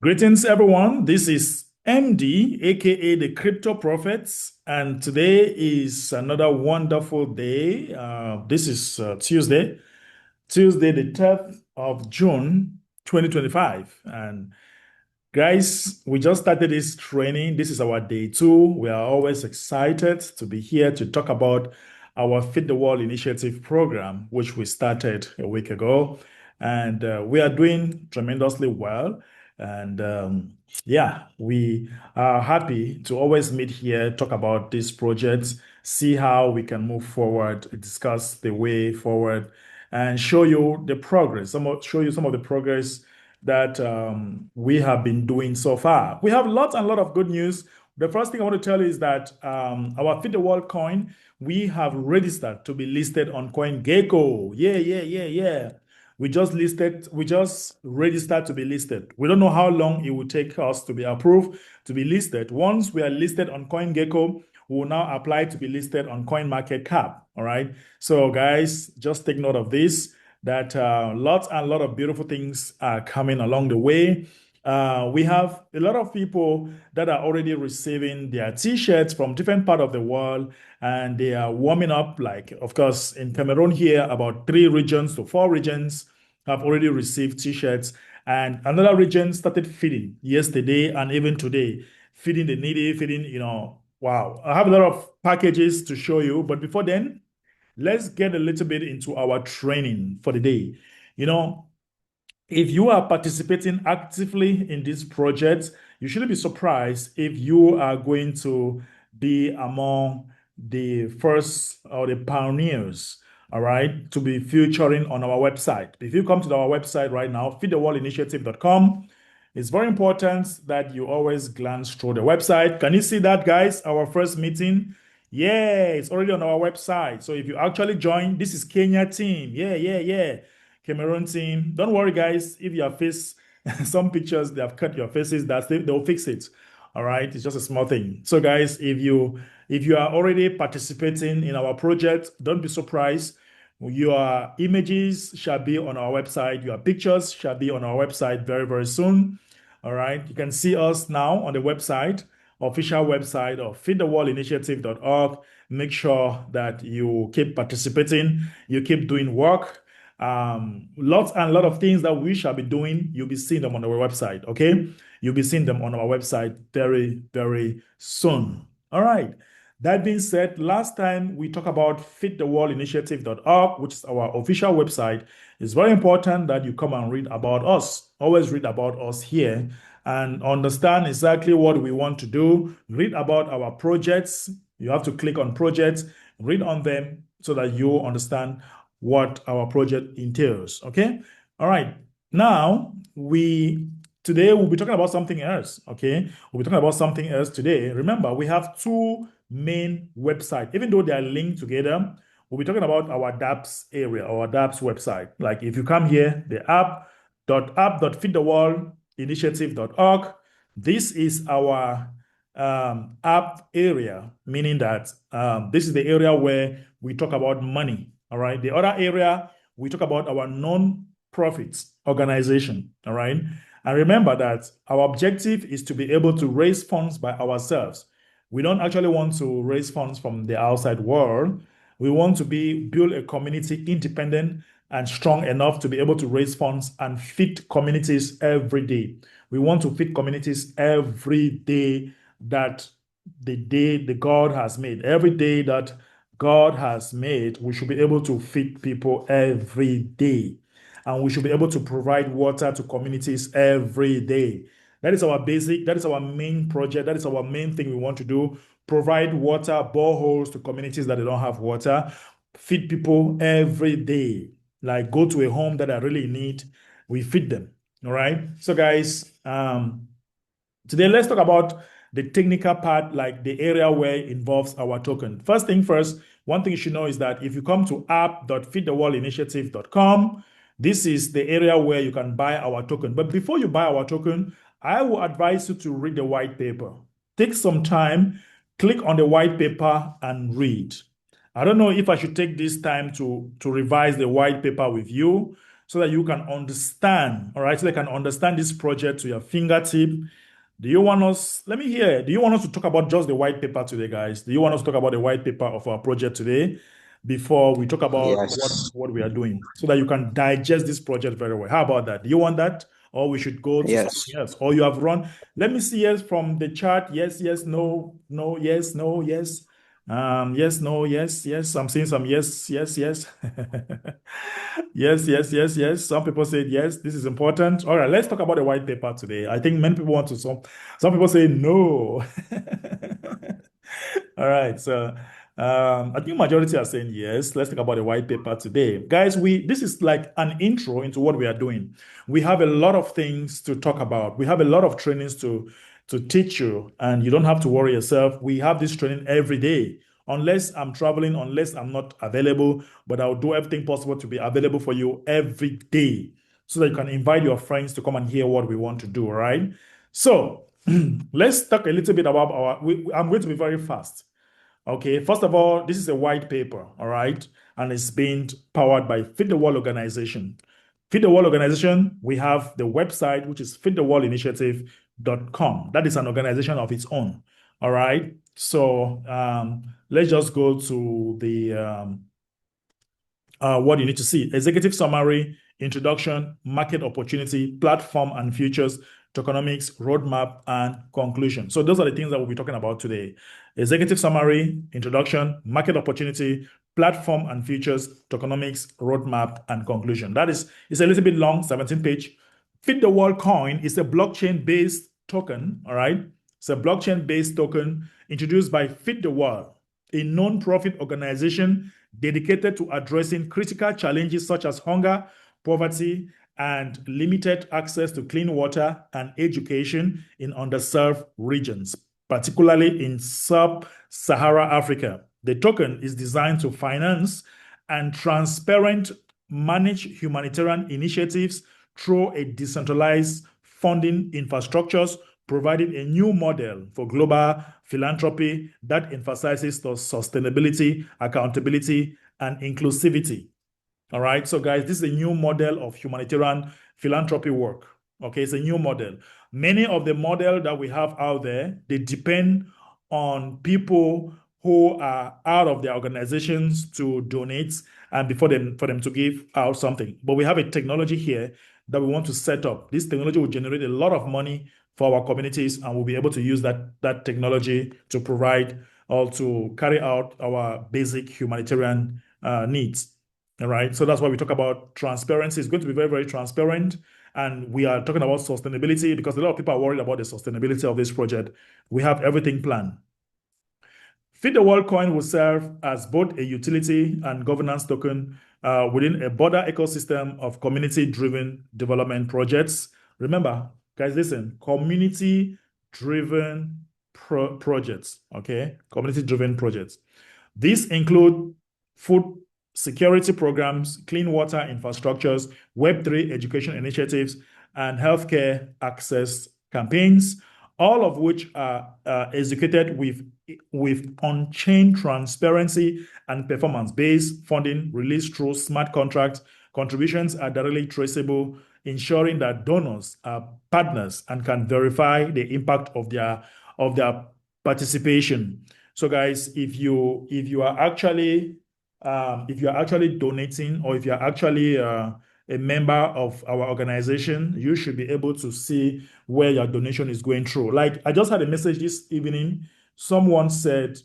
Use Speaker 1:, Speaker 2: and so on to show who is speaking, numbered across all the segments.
Speaker 1: Greetings, everyone. This is MD, aka the Crypto Prophets, and today is another wonderful day. This is Tuesday, the 10th of June, 2025. And guys, we just started this training. This is our day two. We are always excited to be here to talk about our Feed the World Initiative program, which we started a week ago. And we are doing tremendously well. And yeah, we are happy to always meet here, talk about these projects, see how we can move forward, discuss the way forward, and show you the progress. Show you some of the progress that we have been doing so far. We have lots and lot of good news. The first thing I want to tell you is that our Feed the World coin, we have registered to be listed on CoinGecko. Yeah. We just registered to be listed. We don't know how long it will take us to be approved to be listed. Once we are listed on CoinGecko, we will now apply to be listed on CoinMarketCap. All right. So, guys, just take note of this that lots and lot of beautiful things are coming along the way. We have a lot of people that are already receiving their t-shirts from different part of the world, and they are warming up. Like, of course, in Cameroon here, about 3 regions to 4 regions have already received t-shirts, and another region started feeding yesterday and even today, feeding the needy, feeding, wow. I have a lot of packages to show you, but before then, let's get a little bit into our training for the day. You know, if you are participating actively in this project, you shouldn't be surprised if you are going to be among the first or the pioneers, all right, to be featuring on our website. If you come to our website right now, feedtheworldinitiative.com, it's very important that you always glance through the website. Can you see that, guys? Our first meeting. Yeah, it's already on our website. So if you actually join, this is Kenya team. Yeah. Cameroon team. Don't worry, guys. If you have faced some pictures, they have cut your faces, they'll fix it. All right. It's just a small thing. So, guys, if you are already participating in our project, don't be surprised. Your images shall be on our website. Your pictures shall be on our website very, very soon. All right. You can see us now on the website, official website of feedtheworldinitiative.org. Make sure that you keep participating, you keep doing work. Lots and lot of things that we shall be doing, you'll be seeing them on our website. Okay. You'll be seeing them on our website very, very soon. All right. That being said, last time we talked about feedtheworldinitiative.org, which is our official website. It's very important that you come and read about us. Always read about us here and understand exactly what we want to do. Read about our projects. You have to click on projects, read on them so that you understand what our project entails. Okay. All right. Now, today we'll be talking about something else. Okay. We'll be talking about something else today. Remember, we have two main websites. Even though they are linked together, we'll be talking about our dApps area, our dApps website. Like if you come here, the app.feedtheworldinitiative.org. This is our app area, meaning that this is the area where we talk about money. All right. The other area, we talk about our non-profit organization. All right. And remember that our objective is to be able to raise funds by ourselves. We don't actually want to raise funds from the outside world. We want to build a community independent and strong enough to be able to raise funds and feed communities every day. We want to feed communities every day that the day the God has made. Every day that God has made, we should be able to feed people every day. And we should be able to provide water to communities every day. That is our main project, that is our main thing we want to do. Provide water, boreholes to communities that they don't have water, feed people every day. Like go to a home that I really need, we feed them. All right. So, guys, today let's talk about the technical part, like the area where it involves our token. First thing first, one thing you should know is that if you come to app.feedtheworldinitiative.com, this is the area where you can buy our token. But before you buy our token, I will advise you to read the white paper. Take some time, click on the white paper and read. I don't know if I should take this time to revise the white paper with you. so that you can understand, all right, so they can understand this project to your fingertip. Do you want us, let me hear, do you want us to talk about just the white paper today, guys? Do you want us to talk about the white paper of our project today before we talk about
Speaker 2: Yes.
Speaker 1: what we are doing so that you can digest this project very well? How about that? Do you want that? Or we should go to something
Speaker 2: Yes.
Speaker 1: else? Or you have run, let me see yes from the chat. Yes, yes, no, no, yes, no, yes. Yes, no, yes, yes. I'm seeing some yes, yes, yes. Yes, yes, yes, yes. Some people said yes, this is important. All right, let's talk about the white paper today. I think many people want to, some people say no. All right, so I think majority are saying yes. Let's talk about the white paper today, guys. This is like an intro into what we are doing. We have a lot of things to talk about. We have a lot of trainings to teach you, and you don't have to worry yourself. We have this training every day. Unless I'm traveling, unless I'm not available, but I'll do everything possible to be available for you every day so that you can invite your friends to come and hear what we want to do, all right? So let's talk a little bit about I'm going to be very fast. Okay, first of all, this is a white paper, all right, and it's being powered by Feed the World organization. Feed the World organization, we have the website, which is feedtheworldinitiative.com. That is an organization of its own, all right. So let's just go to the what you need to see: executive summary, introduction, market opportunity, platform and futures, tokenomics, roadmap, and conclusion. So those are the things that we'll be talking about today: executive summary, introduction, market opportunity, platform and futures, tokenomics, roadmap, and conclusion. That is, it's a little bit long, 17 page. Feed the World coin is a blockchain-based token, all right? It's a blockchain-based token introduced by Feed the World, a non-profit organization dedicated to addressing critical challenges such as hunger, poverty, and limited access to clean water and education in underserved regions, particularly in sub-Sahara Africa. The token is designed to finance and transparent manage humanitarian initiatives through a decentralized funding infrastructures, providing a new model for global philanthropy that emphasizes the sustainability, accountability, and inclusivity. All right. So, guys, this is a new model of humanitarian philanthropy work. Okay, it's a new model. Many of the model that we have out there, they depend on people who are out of their organizations to donate and for them to give out something. But we have a technology here that we want to set up. This technology will generate a lot of money for our communities, and we'll be able to use that technology to provide or to carry out our basic humanitarian needs. All right. So that's why we talk about transparency. It's going to be very, very transparent. And we are talking about sustainability because a lot of people are worried about the sustainability of this project. We have everything planned. Feed the World coin will serve as both a utility and governance token within a broader ecosystem of community-driven development projects. Remember, guys, listen, community-driven projects, okay? Community-driven projects. These include food security programs, clean water infrastructures, Web3 education initiatives, and healthcare access campaigns, all of which are executed with on-chain transparency and performance-based funding released through smart contracts. Contributions are directly traceable, ensuring that donors are partners and can verify the impact of their participation. So, guys, if you are actually donating, or if you're actually a member of our organization, you should be able to see where your donation is going through. Like, I just had a message this evening. Someone just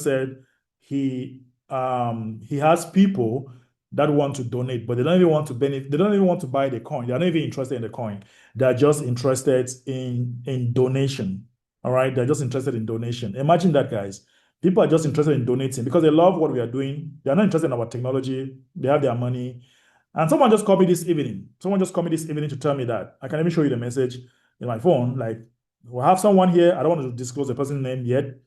Speaker 1: said he has people that want to donate, but they don't even want to benefit. They don't even want to buy the coin. They're not even interested in the coin. They're just interested in donation. All right, they're just interested in donation. Imagine that, guys. People are just interested in donating because they love what we are doing. They are not interested in our technology. They have their money. And someone just called me this evening. Someone just called me this evening to tell me that. I can even show you the message in my phone. Like, we'll have someone here. I don't want to disclose the person's name yet.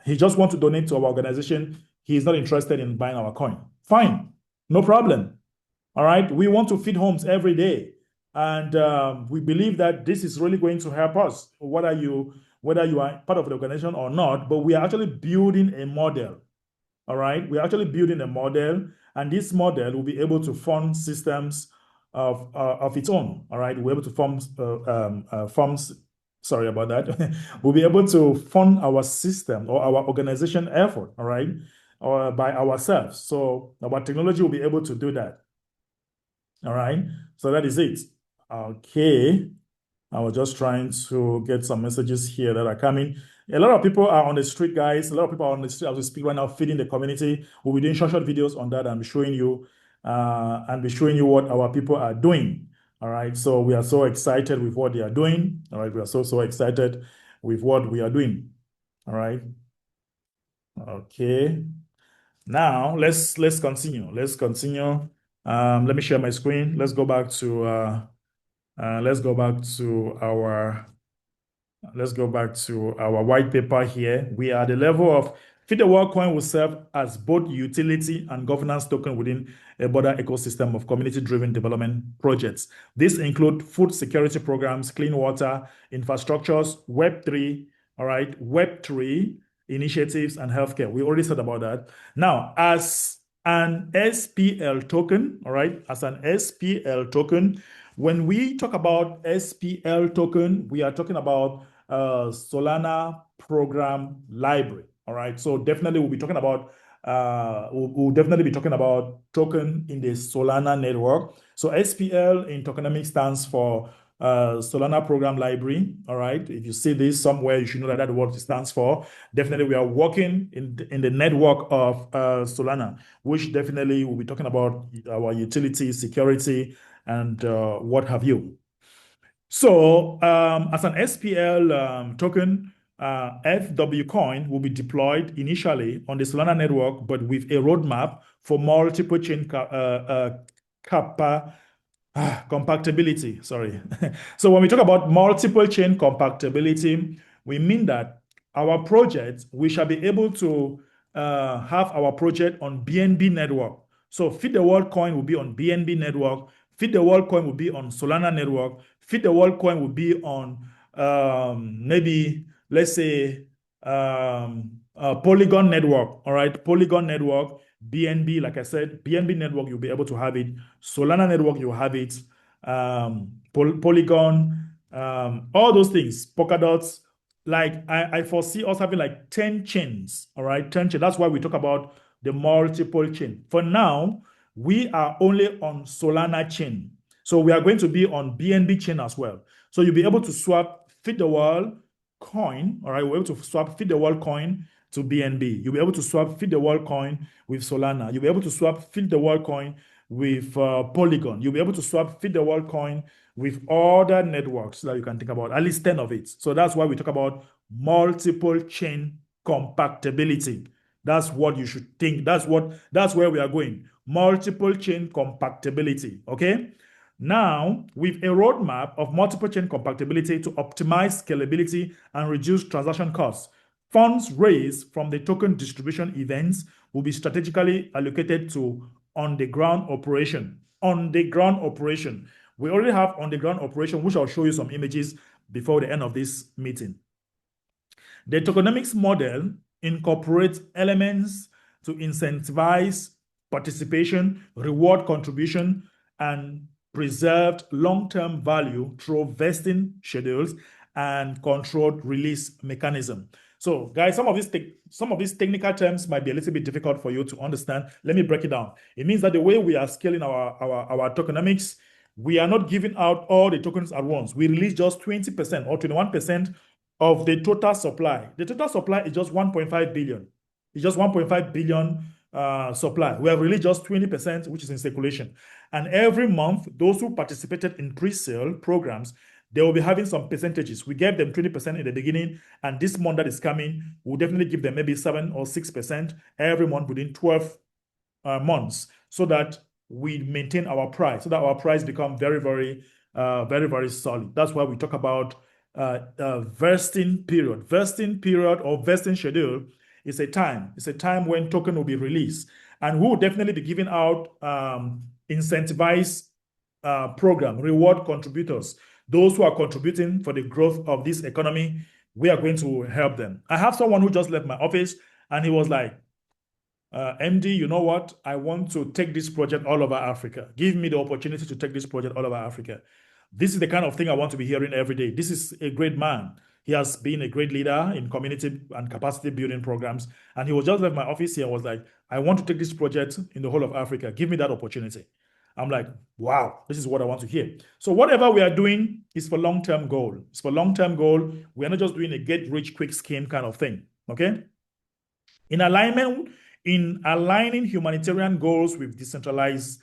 Speaker 1: He just wants to donate to our organization. He's not interested in buying our coin. Fine. No problem. All right. We want to feed homes every day. And we believe that this is really going to help us, whether you are part of the organization or not. But we are actually building a model. All right. We're actually building a model. And this model will be able to fund systems of its own. All right, we're able to form forms. Sorry about that. We'll be able to fund our system or our organization effort. All right, or by ourselves. So our technology will be able to do that. All right, so that is it. Okay. I was just trying to get some messages here that are coming. A lot of people are on the street, guys. A lot of people are on the street as we speak right now, feeding the community. We'll be doing short videos on that and showing you what our people are doing. All right. So we are so excited with what they are doing. All right. We are so excited with what we are doing. All right. Okay. Now let's continue. Let's continue. Let me share my screen. Let's go back to our white paper here. We are at the level of FWcoin will serve as both utility and governance token within a broader ecosystem of community-driven development projects. These include food security programs, clean water, infrastructures, Web3, all right, Web3 initiatives, and healthcare. We already said about that. Now, as an SPL token, all right, as an SPL token, when we talk about SPL token, we are talking about Solana program library. All right. So definitely we'll be talking about we'll definitely be talking about token in the Solana network. So SPL in tokenomics stands for Solana program library. All right. If you see this somewhere, you should know that that's what it stands for. Definitely, we are working in the network of Solana, which definitely will be talking about our utility, security, and what have you. So as an SPL token, FWcoin will be deployed initially on the Solana network, but with a roadmap for multiple chain compactability. Sorry. So when we talk about multiple chain compactability, we mean that our project, we shall be able to have our project on BNB network. So Feed the World coin will be on BNB network. Feed the World coin will be on Solana network. Feed the World coin will be on maybe, let's say, Polygon network. All right, Polygon network, BNB, like I said, BNB network, you'll be able to have it. Solana network, you'll have it. Polygon, all those things, Polkadots. Like I foresee us having like 10 chains. All right, 10 chains. That's why we talk about the multiple chain. For now, we are only on Solana chain. So we are going to be on BNB chain as well. So you'll be able to swap Feed the World coin. All right, we're able to swap Feed the World coin to BNB. You'll be able to swap Feed the World coin with Solana. You'll be able to swap Feed the World coin with Polygon. You'll be able to swap Feed the World coin with other networks that you can think about, at least 10 of it. So that's why we talk about multiple chain compactability. That's what you should think. That's where we are going. Multiple chain compactability. Okay. Now, with a roadmap of multiple chain compactability to optimize scalability and reduce transaction costs, funds raised from the token distribution events will be strategically allocated to on-the-ground operation. On-the-ground operation. We already have on-the-ground operation, which I'll show you some images before the end of this meeting. The tokenomics model incorporates elements to incentivize participation, reward contribution, and preserved long-term value through vesting schedules and controlled release mechanism. So, guys, some of these technical terms might be a little bit difficult for you to understand. Let me break it down. It means that the way we are scaling our tokenomics, we are not giving out all the tokens at once. We release just 20% or 21% of the total supply. The total supply is just 1.5 billion. It's just 1.5 billion supply. We have released just 20%, which is in circulation. And every month, those who participated in pre-sale programs, they will be having some percentages. We gave them 20% in the beginning, and this month that is coming, we'll definitely give them maybe 7 or 6% every month within 12 months, so that we maintain our price, so that our price become very, very solid. That's why we talk about vesting period. Vesting period or vesting schedule is a time. It's a time when token will be released, and we will definitely be giving out incentivized program, reward contributors. Those who are contributing for the growth of this economy, we are going to help them. I have someone who just left my office, and he was like, MD, you know what? I want to take this project all over Africa. Give me the opportunity to take this project all over Africa. This is the kind of thing I want to be hearing every day. This is a great man. He has been a great leader in community and capacity building programs. And he was just left my office here and was like, I want to take this project in the whole of Africa. Give me that opportunity. I'm like, wow, this is what I want to hear. So whatever we are doing is for long-term goal. It's for long-term goal. We are not just doing a get-rich-quick scheme kind of thing. Okay? In aligning humanitarian goals with decentralized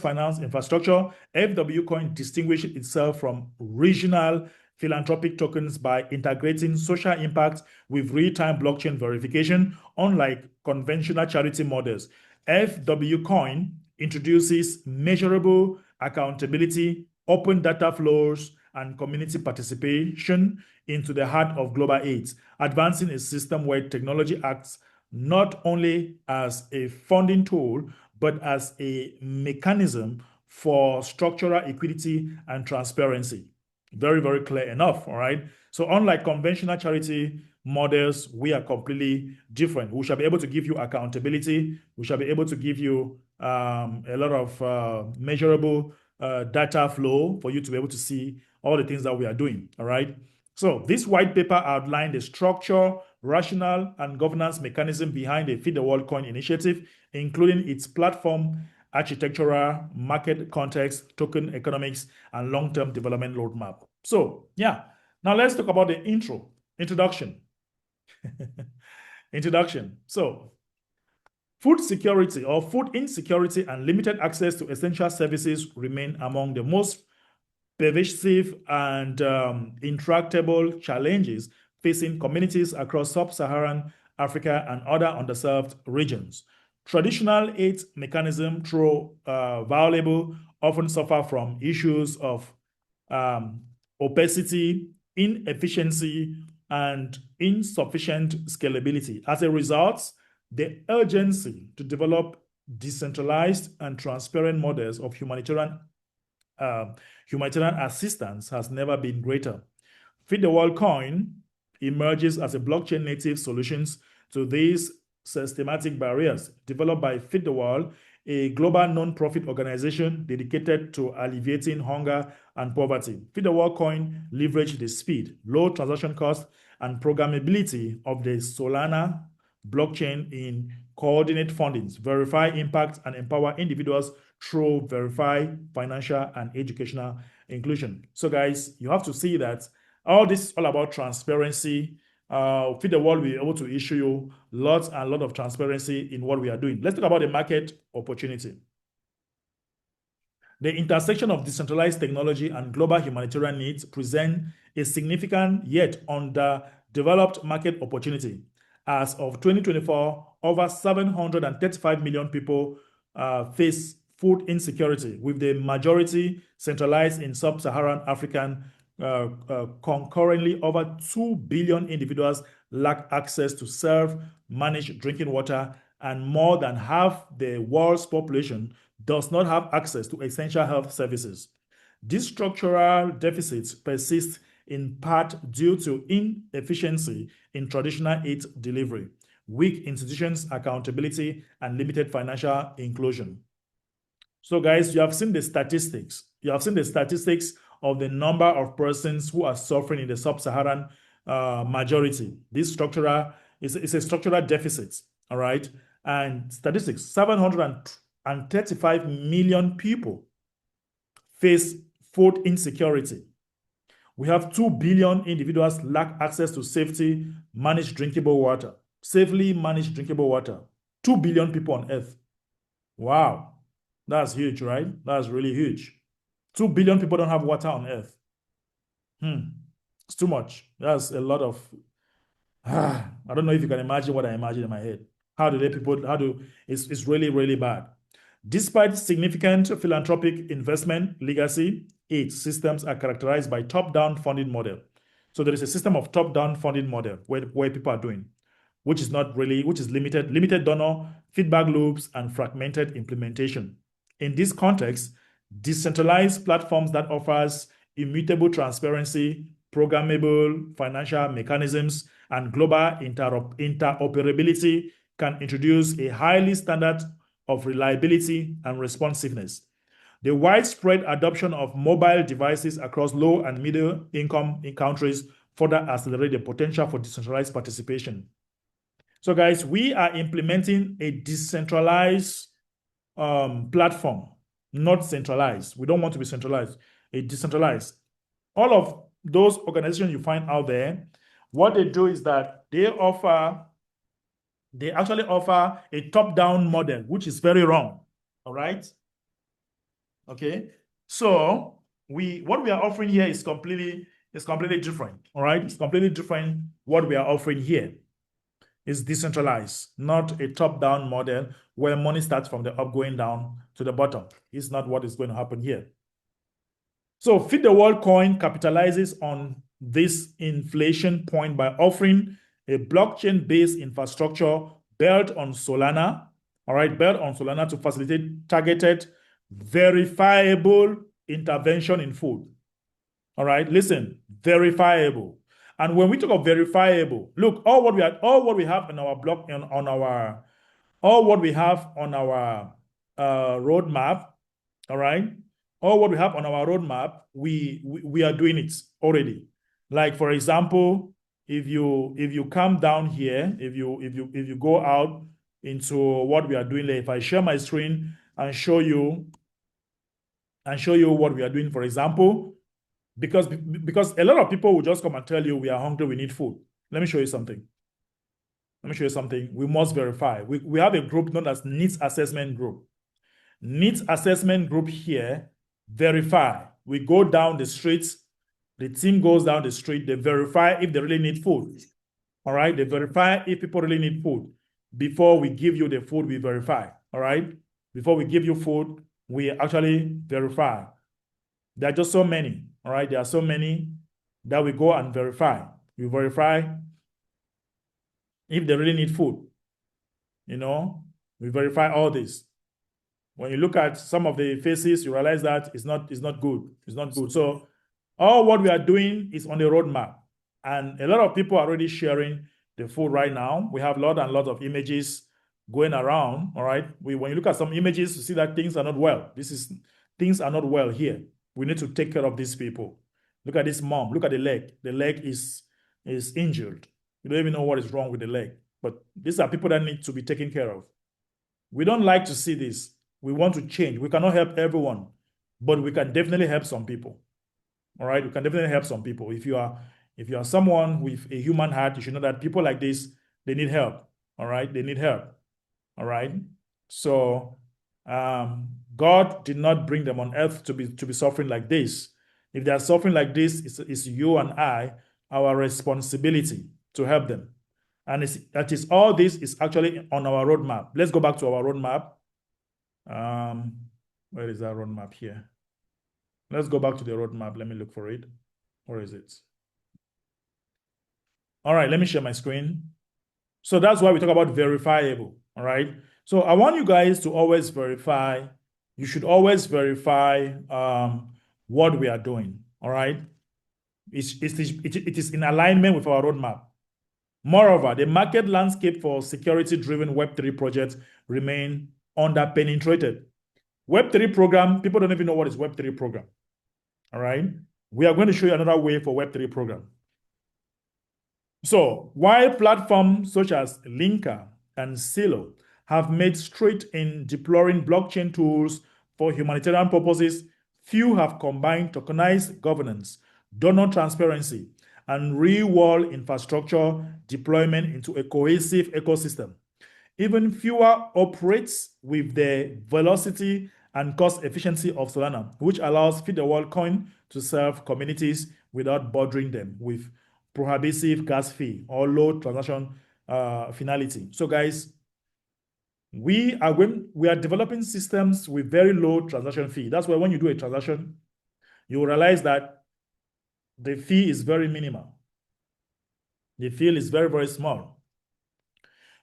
Speaker 1: finance infrastructure, FWcoin distinguishes itself from regional philanthropic tokens by integrating social impact with real-time blockchain verification, unlike conventional charity models. FWcoin introduces measurable accountability, open data flows, and community participation into the heart of global aid, advancing a system where technology acts not only as a funding tool, but as a mechanism for structural equity and transparency. Very, very clear enough, all right? So unlike conventional charity models, we are completely different. We shall be able to give you accountability. We shall be able to give you a lot of measurable data flow for you to be able to see all the things that we are doing, all right? So this white paper outlined the structure, rationale, and governance mechanism behind the Feed the World Coin initiative, including its platform, architectural, market context, token economics, and long-term development roadmap. So yeah, now let's talk about the introduction. Introduction. So food security or food insecurity and limited access to essential services remain among the most pervasive and intractable challenges facing communities across sub-Saharan Africa and other underserved regions. Traditional aid mechanisms, though valuable, often suffer from issues of opacity, inefficiency, and insufficient scalability. As a result, the urgency to develop decentralized and transparent models of humanitarian assistance has never been greater. Feed the World Coin emerges as a blockchain native solutions to these systematic barriers developed by Feed the World, a global non-profit organization dedicated to alleviating hunger and poverty. Feed the World Coin leverages the speed, low transaction cost, and programmability of the Solana blockchain in coordinate fundings, verify impact, and empower individuals through verify financial and educational inclusion. So guys, you have to see that all this is all about transparency. Feed the World will be able to issue you lots and lots of transparency in what we are doing. Let's talk about the market opportunity. The intersection of decentralized technology and global humanitarian needs present a significant yet underdeveloped market opportunity. As of 2024, over 735 million people face food insecurity, with the majority centralized in sub-Saharan African. Concurrently, over 2 billion individuals lack access to safe, managed drinking water, and more than half the world's population does not have access to essential health services. These structural deficits persist in part due to inefficiency in traditional aid delivery, weak institutions accountability, and limited financial inclusion. So guys, you have seen the statistics. You have seen the statistics of the number of persons who are suffering in the sub-Saharan majority. This structural is a structural deficit, all right? And statistics, 735 million people face food insecurity. We have 2 billion individuals lack access to safely managed drinkable water. Safely managed drinkable water. 2 billion people on earth. Wow. That's huge, right? That's really huge. 2 billion people don't have water on earth. It's too much. That's a lot of... I don't know if you can imagine what I imagine in my head. It's really, really bad. Despite significant philanthropic investment, legacy aid systems are characterized by top-down funding model. So there is a system of top-down funding model where people are doing, which is limited donor, feedback loops, and fragmented implementation. In this context, decentralized platforms that offers immutable transparency, programmable financial mechanisms, and global interoperability can introduce a highly standard of reliability and responsiveness. The widespread adoption of mobile devices across low and middle income countries further accelerate the potential for decentralized participation. So guys, we are implementing a decentralized platform, not centralized. We don't want to be centralized, a decentralized. All of those organizations you find out there, what they do is that they actually offer a top-down model, which is very wrong. All right. Okay. So what we are offering here is completely different. All right. It's completely different. What we are offering here is decentralized, not a top-down model where money starts from the up going down to the bottom. It's not what is going to happen here. So Feed the World Coin capitalizes on this inflation point by offering a blockchain-based infrastructure built on Solana, all right, built on Solana to facilitate targeted, verifiable intervention in food. All right, listen, verifiable. And when we talk of verifiable, look, all what we have on our block all what we have on our roadmap, all right, all what we have on our roadmap, we are doing it already. Like for example, if you come down here, if you go out into what we are doing, like if I share my screen and show you what we are doing, for example, because a lot of people will just come and tell you we are hungry, we need food. Let me show you something. We must verify. We have a group known as Needs Assessment Group. Needs Assessment Group here, verify. We go down the streets, the team goes down the street, they verify if they really need food. All right, they verify if people really need food. Before we give you the food, we verify. All right, before we give you food, we actually verify. There are just so many. All right, there are so many that we go and verify. We verify if they really need food. You know, we verify all this. When you look at some of the faces, you realize that it's not good. It's not good. So all what we are doing is on the roadmap. And a lot of people are already sharing the food right now. We have a lot and lot of images going around. All right. When you look at some images, you see that things are not well. Things are not well here. We need to take care of these people. Look at this mom. Look at the leg. The leg is injured. You don't even know what is wrong with the leg. But these are people that need to be taken care of. We don't like to see this. We want to change. We cannot help everyone, but we can definitely help some people. All right, we can definitely help some people. If you are someone with a human heart, you should know that people like this, they need help. All right, they need help. All right. So God did not bring them on earth to be suffering like this. If they are suffering like this, it's you and I, our responsibility to help them. And all this is actually on our roadmap. Let's go back to our roadmap. Where is that roadmap here? Let's go back to the roadmap. Let me look for it. Where is it? All right, let me share my screen. So that's why we talk about verifiable. All right. So I want you guys to always verify. You should always verify what we are doing. All right. It is in alignment with our roadmap. Moreover, the market landscape for security-driven Web3 projects remain underpenetrated. Web3 program, people don't even know what is Web3 program. All right. We are going to show you another way for Web3 program. So while platforms such as Linker and Silo have made straight in deploying blockchain tools for humanitarian purposes, few have combined tokenized governance, donor transparency, and real-world infrastructure deployment into a cohesive ecosystem. Even fewer operates with the velocity and cost efficiency of Solana, which allows Feed the World Coin to serve communities without bothering them with prohibitive gas fee or low transaction finality. So guys, we are developing systems with very low transaction fee. That's why when you do a transaction, you will realize that the fee is very minimal. The fee is very, very small.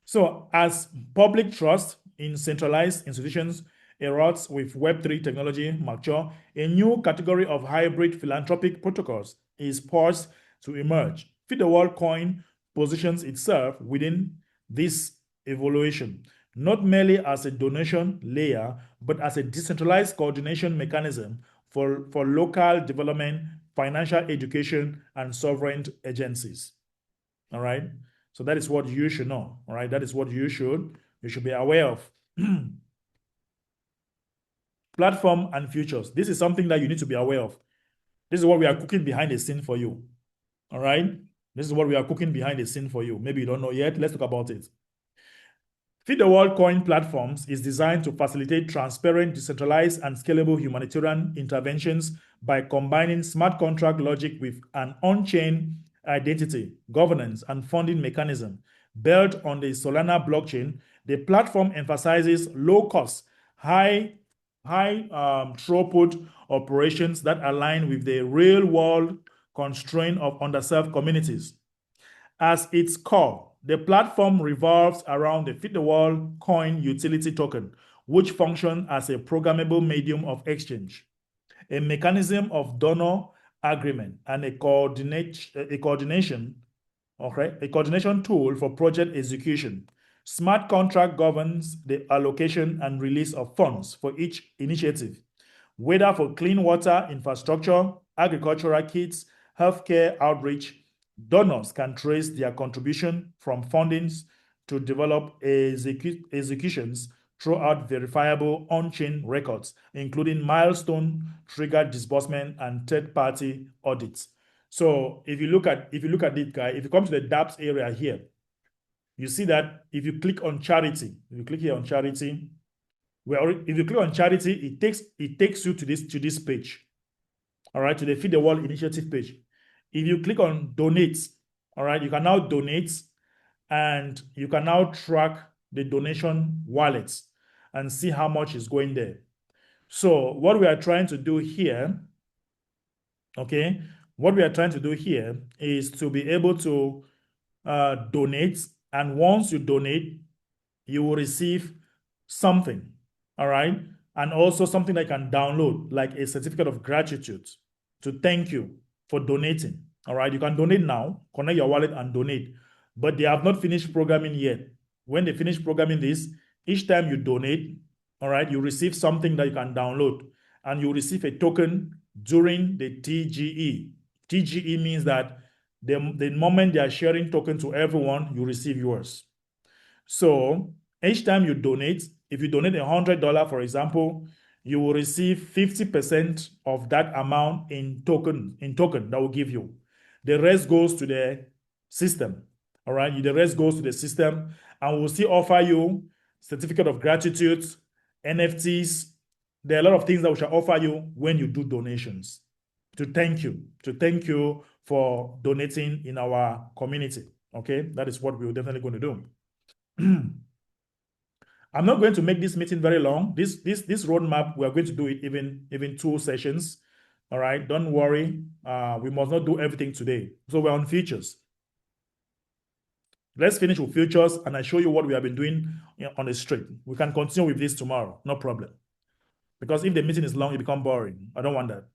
Speaker 1: So as public trust in centralized institutions erodes with Web3 technology mature, a new category of hybrid philanthropic protocols is poised to emerge. Feed the World Coin positions itself within this evaluation, not merely as a donation layer, but as a decentralized coordination mechanism for local development, financial education, and sovereign agencies. All right. So that is what you should know. All right. That is what you should be aware of. Platform and futures. This is something that you need to be aware of. This is what we are cooking behind the scene for you. All right. This is what we are cooking behind the scene for you. Maybe you don't know yet. Let's talk about it. Feed the World Coin platforms is designed to facilitate transparent, decentralized, and scalable humanitarian interventions by combining smart contract logic with an on-chain identity, governance, and funding mechanism built on the Solana blockchain. The platform emphasizes low-cost, high throughput operations that align with the real-world constraint of underserved communities. As its core, the platform revolves around the Feed the World Coin utility token, which functions as a programmable medium of exchange, a mechanism of donor agreement, and a coordination tool for project execution. Smart contract governs the allocation and release of funds for each initiative, whether for clean water infrastructure, agricultural kits, healthcare outreach. Donors can trace their contribution from fundings to develop executions throughout verifiable on-chain records, including milestone triggered disbursement and third-party audits. So if you look at it, guy, if you come to the dApps area here, you see that if you click on charity, if you click here on charity, if you click on charity, it takes you to this page. All right, to the Feed the World Initiative page. If you click on donate, all right, you can now donate and you can now track the donation wallets and see how much is going there. So what we are trying to do here, okay, what we are trying to do here is to be able to donate. And once you donate, you will receive something, all right? And also something that you can download, like a certificate of gratitude to thank you for donating, all right? You can donate now, connect your wallet and donate, but they have not finished programming yet. When they finish programming this, each time you donate, all right, you receive something that you can download and you receive a token during the TGE. TGE means that the moment they are sharing token to everyone, you receive yours. So each time you donate, if you donate $100, for example, you will receive 50% of that amount in token that will give you. The rest goes to the system. All right. The rest goes to the system and we'll still offer you certificate of gratitude, NFTs. There are a lot of things that we shall offer you when you do donations to thank you for donating in our community. Okay. That is what we're definitely going to do. I'm not going to make this meeting very long. This roadmap, we are going to do it even 2 sessions. All right, don't worry. We must not do everything today. So we're on features. Let's finish with features, and I show you what we have been doing on the street. We can continue with this tomorrow, no problem. Because if the meeting is long, it becomes boring. I don't want that.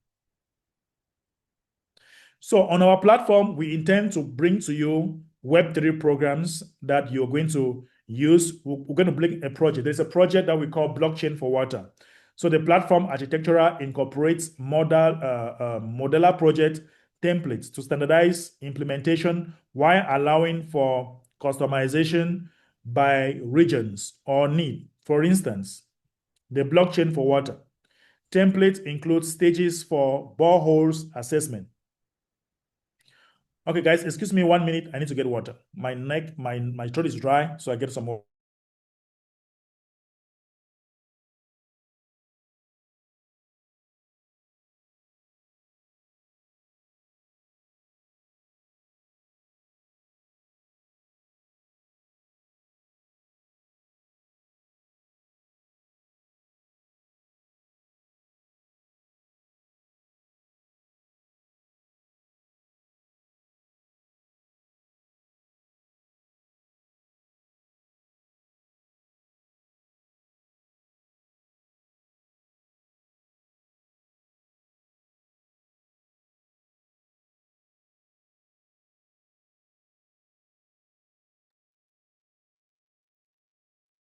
Speaker 1: So on our platform, we intend to bring to you Web3 programs that you're going to use. We're going to bring a project. There's a project that we call Blockchain for Water. So the platform architecture incorporates modular project templates to standardize implementation while allowing for customization by regions or need. For instance, the Blockchain for Water template includes stages for boreholes assessment. Okay, guys, excuse me 1 minute. I need to get water. My throat is dry, so I get some more.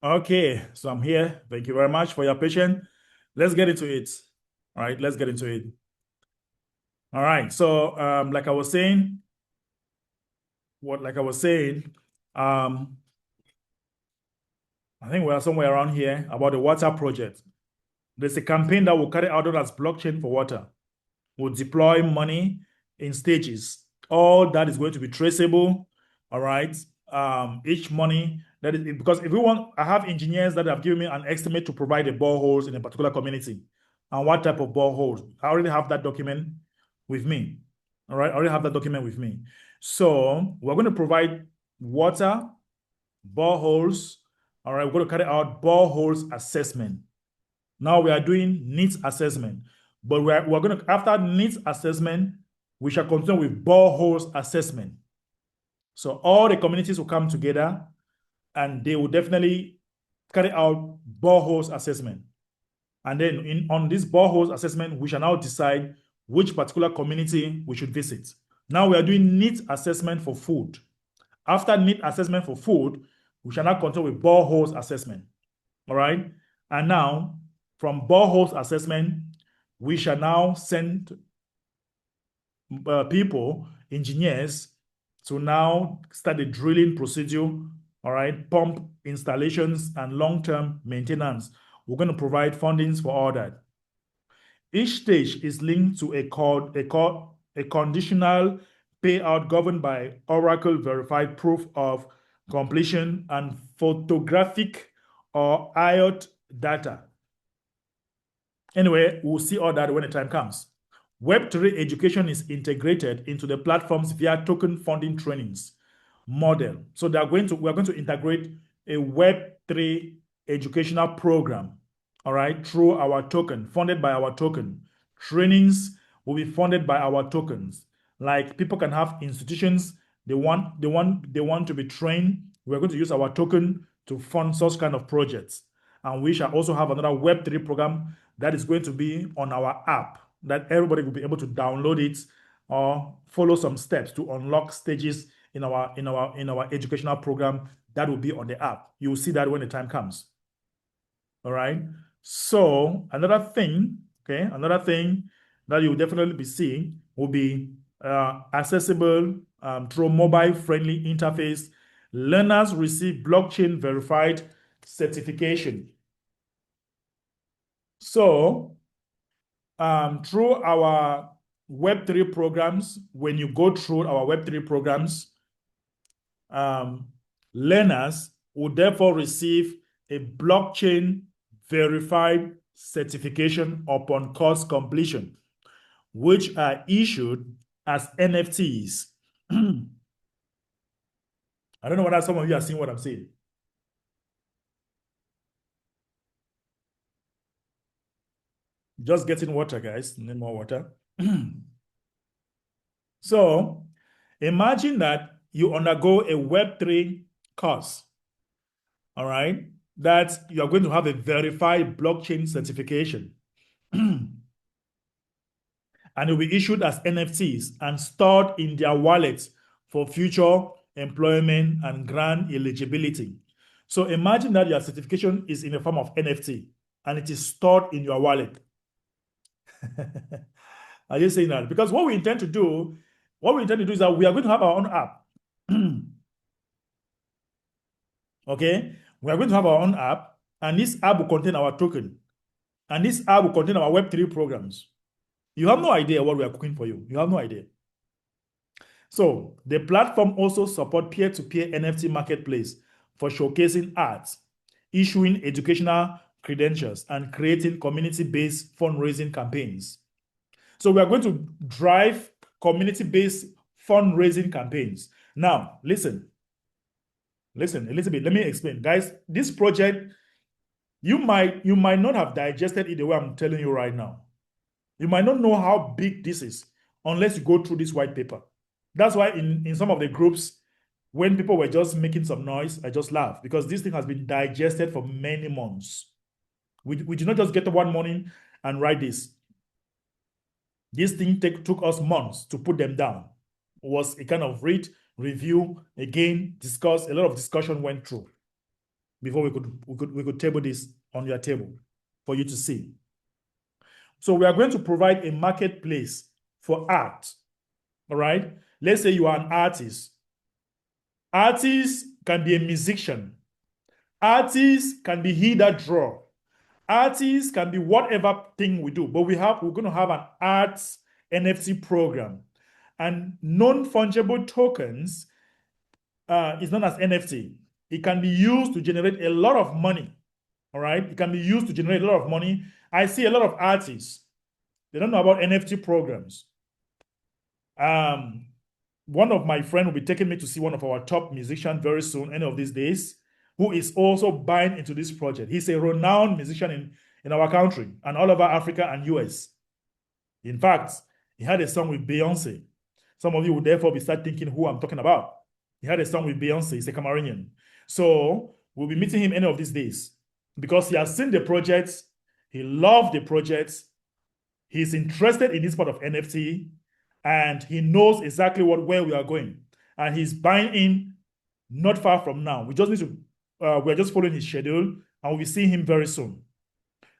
Speaker 1: Okay, so I'm here. Thank you very much for your patience. Let's get into it. All right, let's get into it. All right, so like I was saying, um, I think we are somewhere around here about the water project. There's a campaign that will carry out known as blockchain for water. We'll deploy money in stages. All that is going to be traceable. All right. Each money that is because if we want, I have engineers that have given me an estimate to provide the boreholes in a particular community and what type of boreholes. I already have that document with me. All right. I already have that document with me. So we're going to provide water, boreholes. All right. We're going to carry out boreholes assessment. Now we are doing needs assessment, but we're going to, after needs assessment, we shall continue with boreholes assessment. So all the communities will come together and they will definitely carry out boreholes assessment. And then on this boreholes assessment, we shall now decide which particular community we should visit. Now we are doing needs assessment for food. After need assessment for food, we shall now continue with boreholes assessment. All right. And now from boreholes assessment, we shall now send people, engineers, to now start the drilling procedure, all right, pump installations and long-term maintenance. We're going to provide fundings for all that. Each stage is linked to a conditional payout governed by Oracle verified proof of completion and photographic or IoT data. Anyway, we'll see all that when the time comes. Web3 education is integrated into the platforms via token funding trainings model. So we're going to integrate a Web3 educational program, all right, through our token, funded by our token. Trainings will be funded by our tokens. Like people can have institutions, they want to be trained. We're going to use our token to fund such kind of projects. And we shall also have another Web3 program that is going to be on our app that everybody will be able to download it or follow some steps to unlock stages in our educational program that will be on the app. You will see that when the time comes. All right. So another thing that you will definitely be seeing will be accessible through mobile-friendly interface. Learners receive blockchain verified certification. So through our Web3 programs, when you go through our Web3 programs, learners will therefore receive a blockchain verified certification upon course completion, which are issued as NFTs. I don't know whether some of you are seeing what I'm saying. Just getting water, guys. Need more water. So imagine that you undergo a Web3 course, all right, that you're going to have a verified blockchain certification. And it will be issued as NFTs and stored in their wallets for future employment and grant eligibility. So imagine that your certification is in the form of NFT and it is stored in your wallet. Are you saying that? Because what we intend to do is that we are going to have our own app. Okay? We are going to have our own app, and this app will contain our token. And this app will contain our Web3 programs. You have no idea what we are cooking for you. You have no idea. So the platform also support peer-to-peer NFT marketplace for showcasing art, issuing educational credentials, and creating community-based fundraising campaigns. So we are going to drive community-based fundraising campaigns. Now, listen a little bit. Let me explain. Guys, this project, you might not have digested it the way I'm telling you right now. You might not know how big this is unless you go through this white paper. That's why in some of the groups, when people were just making some noise, I just laugh because this thing has been digested for many months. We did not just get up one morning and write this. This thing took us months to put them down. It was a kind of read, review, again, discuss. A lot of discussion went through. before we could table this on your table for you to see. So we are going to provide a marketplace for art. All right. Let's say you are an artist. Artist can be a musician. Artist can be he that draw. Artists can be whatever thing we do, but we're going to have an arts NFT program. And non-fungible tokens is known as NFT. It can be used to generate a lot of money. All right. It can be used to generate a lot of money. I see a lot of artists. They don't know about NFT programs. One of my friends will be taking me to see one of our top musicians very soon, any of these days, who is also buying into this project. He's a renowned musician in our country and all over Africa and US. In fact, he had a song with Beyonce. Some of you would therefore be start thinking who I'm talking about. He had a song with Beyonce. He's a Cameroonian. So we'll be meeting him any of these days because he has seen the projects. He loved the projects. He's interested in this part of NFT, and he knows exactly where we are going. And he's buying in not far from now. We just need to, we're just following his schedule, and we'll be seeing him very soon.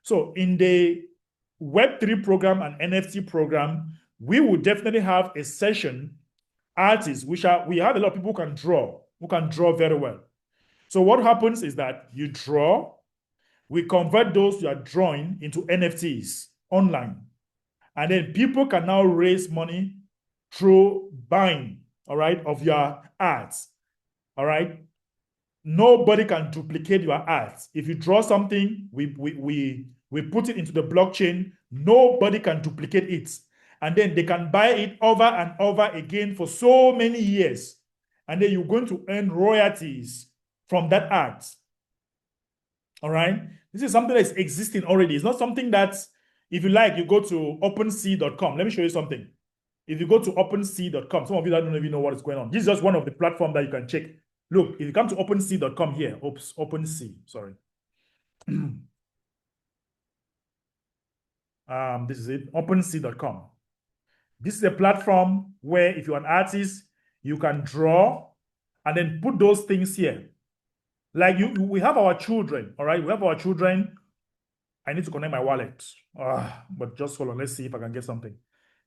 Speaker 1: So in the Web3 program and NFT program, we will definitely have a session, artists, we have a lot of people who can draw very well. So what happens is that you draw, we convert those you are drawing into NFTs online. And then people can now raise money through buying, all right, of your arts, all right? Nobody can duplicate your arts. If you draw something, we put it into the blockchain. Nobody can duplicate it. And then they can buy it over and over again for so many years. And then you're going to earn royalties from that art, all right? This is something that's existing already. It's not something that's, if you like, you go to OpenSea.com. Let me show you something. If you go to OpenSea.com, some of you don't even know what is going on. This is just one of the platforms that you can check. Look, if you come to OpenSea.com here, OpenSea, sorry. This is it, OpenSea.com. This is a platform where if you're an artist, you can draw and then put those things here. Like we have our children, all right? We have our children. I need to connect my wallet. But just hold on. Let's see if I can get something.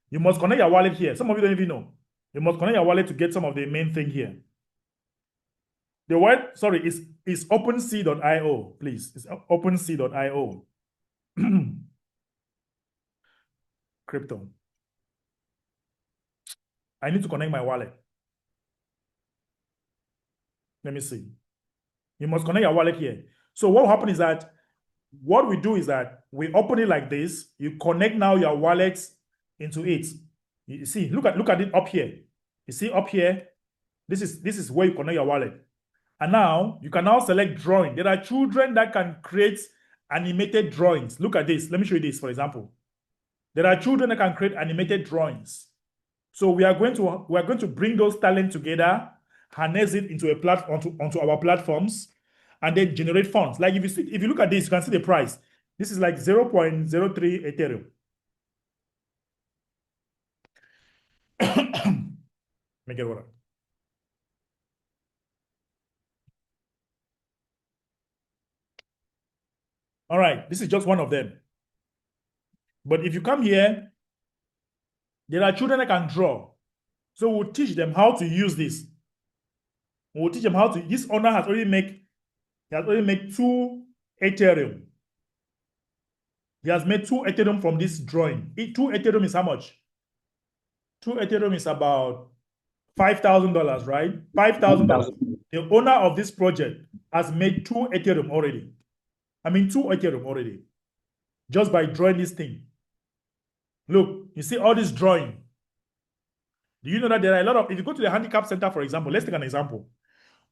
Speaker 1: You must connect your wallet here. Some of you don't even know. You must connect your wallet to get some of the main thing here. The word, sorry, is OpenSea.io, please. It's OpenSea.io. Crypto. I need to connect my wallet. Let me see. You must connect your wallet here. So what will happen is that what we do is that we open it like this. You connect now your wallet into it. You see, look at it up here. You see up here, this is where you connect your wallet. And now you can now select drawing. There are children that can create animated drawings. Look at this. Let me show you this, for example. There are children that can create animated drawings. So we are going to bring those talents together, harness it into a platform onto our platforms, and then generate funds. Like if you look at this, you can see the price. This is like 0.03 Ethereum. Let me get water. All right, this is just one of them. But if you come here, there are children that can draw. So we'll teach them how to use this. We'll teach them how to. This owner has already made 2 Ethereum. He has made 2 Ethereum from this drawing. 2 Ethereum is how much? 2 Ethereum is about $5,000, right? $5,000. The owner of this project has made 2 Ethereum already. 2 Ethereum already. Just by drawing this thing. Look, you see all this drawing. Do you know that there are a lot of, if you go to the handicap center, for example, let's take an example.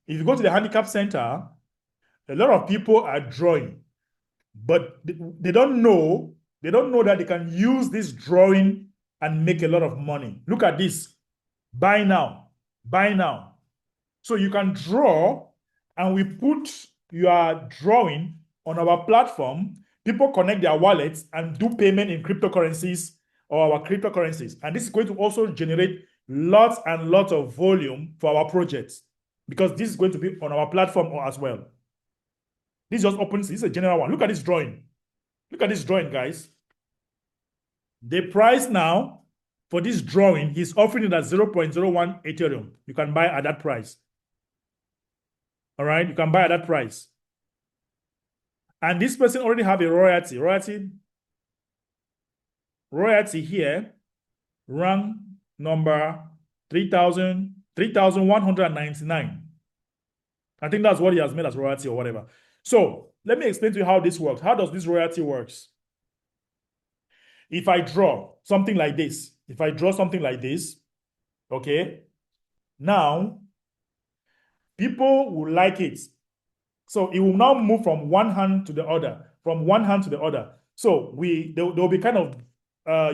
Speaker 1: If you go to the handicap center, a lot of people are drawing, but they don't know that they can use this drawing and make a lot of money. Look at this. Buy now. Buy now. So you can draw, and we put your drawing on our platform. People connect their wallets and do payment in cryptocurrencies or our cryptocurrencies. And this is going to also generate lots and lots of volume for our projects, because this is going to be on our platform as well. This just opens, this is a general one. Look at this drawing. Look at this drawing, guys. The price now for this drawing, he's offering it at 0.01 Ethereum. You can buy at that price. All right, you can buy at that price. And this person already have a royalty. Royalty here, rank number 3,199. I think that's what he has made as royalty or whatever. So let me explain to you how this works. How does this royalty works? If I draw something like this, okay, now people will like it. So it will now move from one hand to the other, So there will be kind of,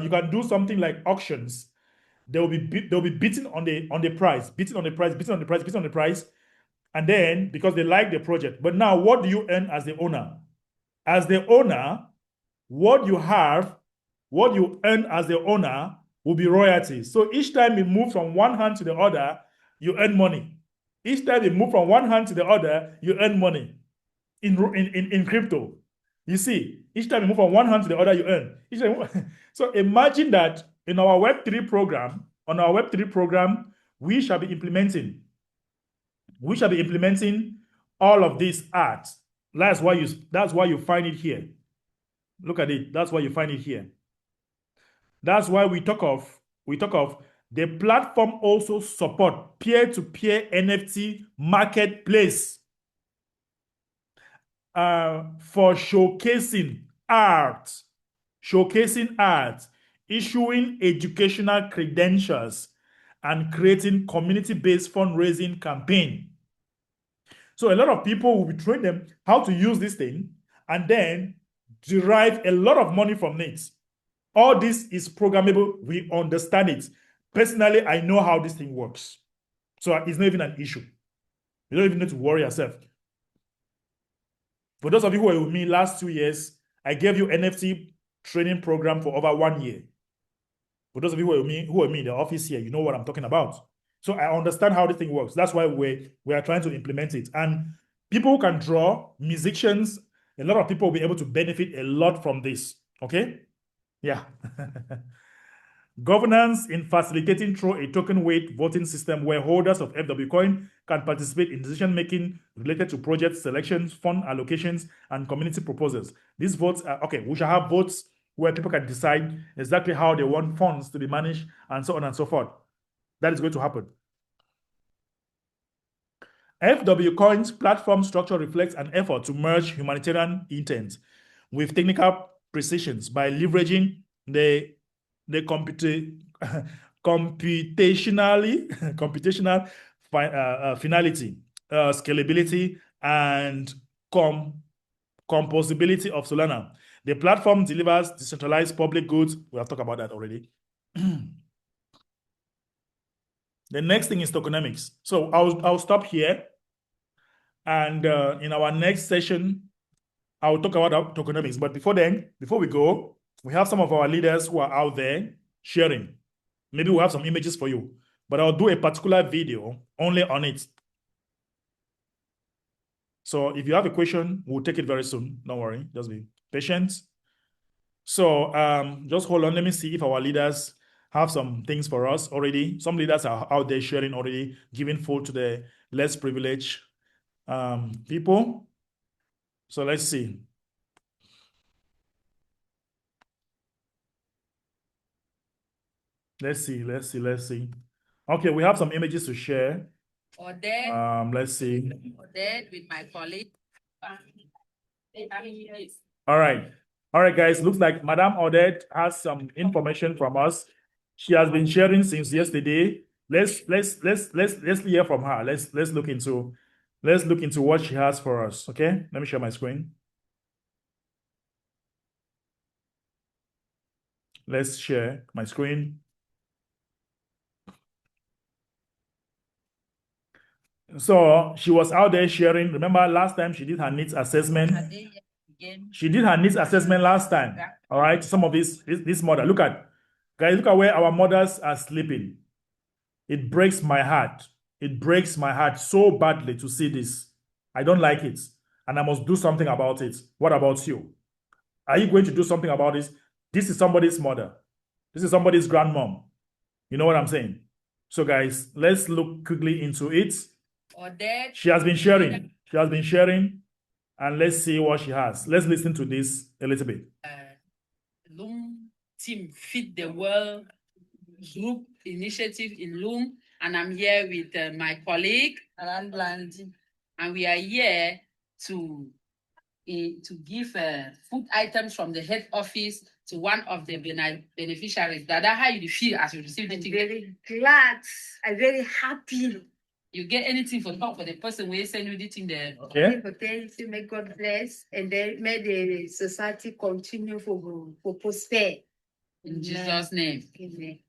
Speaker 1: you can do something like auctions. They'll be bidding on the price, and then because they like the project. But now, what do you earn as the owner? As the owner, what you earn as the owner will be royalties. So each time you move from one hand to the other, you earn money. Each time you move from one hand to the other, you earn money in crypto. You see, each time you move from one hand to the other, you earn. So imagine that in our Web3 program, we shall be implementing all of these arts. That's why you find it here. Look at it. That's why you find it here. That's why we talk of the platform also support peer-to-peer NFT marketplace for showcasing art, issuing educational credentials, and creating community-based fundraising campaign. So a lot of people will be training them how to use this thing and then derive a lot of money from it. All this is programmable. We understand it. Personally, I know how this thing works. So it's not even an issue. You don't even need to worry yourself. For those of you who were with me last 2 years, I gave you NFT training program for over 1 year. For those of you who were with me in the office here, you know what I'm talking about. So I understand how this thing works. That's why we are trying to implement it. And people who can draw, musicians, a lot of people will be able to benefit a lot from this. Okay? Yeah. Governance in facilitating through a token weight voting system where holders of FWcoin can participate in decision-making related to project selections, fund allocations, and community proposals. These votes are, okay, we shall have votes where people can decide exactly how they want funds to be managed and so on and so forth. That is going to happen. FWcoin's platform structure reflects an effort to merge humanitarian intent with technical precisions by leveraging the computational finality, scalability, and composability of Solana. The platform delivers decentralized public goods. We have talked about that already. The next thing is tokenomics. So I'll stop here. And in our next session, I'll talk about tokenomics. But before we go, we have some of our leaders who are out there sharing. Maybe we'll have some images for you. But I'll do a particular video only on it. So if you have a question, we'll take it very soon. Don't worry. Just be patient. So just hold on. Let me see if our leaders have some things for us already. Some leaders are out there sharing already, giving food to the less privileged people. So let's see. Let's see. Okay, we have some images to share. Let's see.
Speaker 2: With my colleague.
Speaker 1: All right, guys. Looks like Madame Odette has some information from us. She has been sharing since yesterday. Let's hear from her. Let's look into what she has for us. Okay, let me share my screen. Let's share my screen. So she was out there sharing. Remember last time she did her needs assessment. She did her needs assessment last time. All right. Some of this mother. Look at where our mothers are sleeping. It breaks my heart. It breaks my heart so badly to see this. I don't like it. and I must do something about it. What about you? Are you going to do something about this? This is somebody's mother. This is somebody's grandmom. You know what I'm saying? So, guys, let's look quickly into it.
Speaker 2: Or that
Speaker 1: She has been sharing. She has been sharing. And let's see what she has. Let's listen to this a little bit.
Speaker 2: Loom team Feed the World group initiative in Loom, and I'm here with my colleague Alan Blandy, and we are here to give food items from the head office to one of the beneficiaries. Dada, how you feel as you receive
Speaker 3: I'm
Speaker 2: the
Speaker 3: very glad. I'm very happy.
Speaker 2: You get anything for talk for the person where send you the thing there.
Speaker 1: Okay.
Speaker 3: Thank you, may God bless, and then may the society continue for prosper.
Speaker 2: In Jesus' name.
Speaker 3: Amen.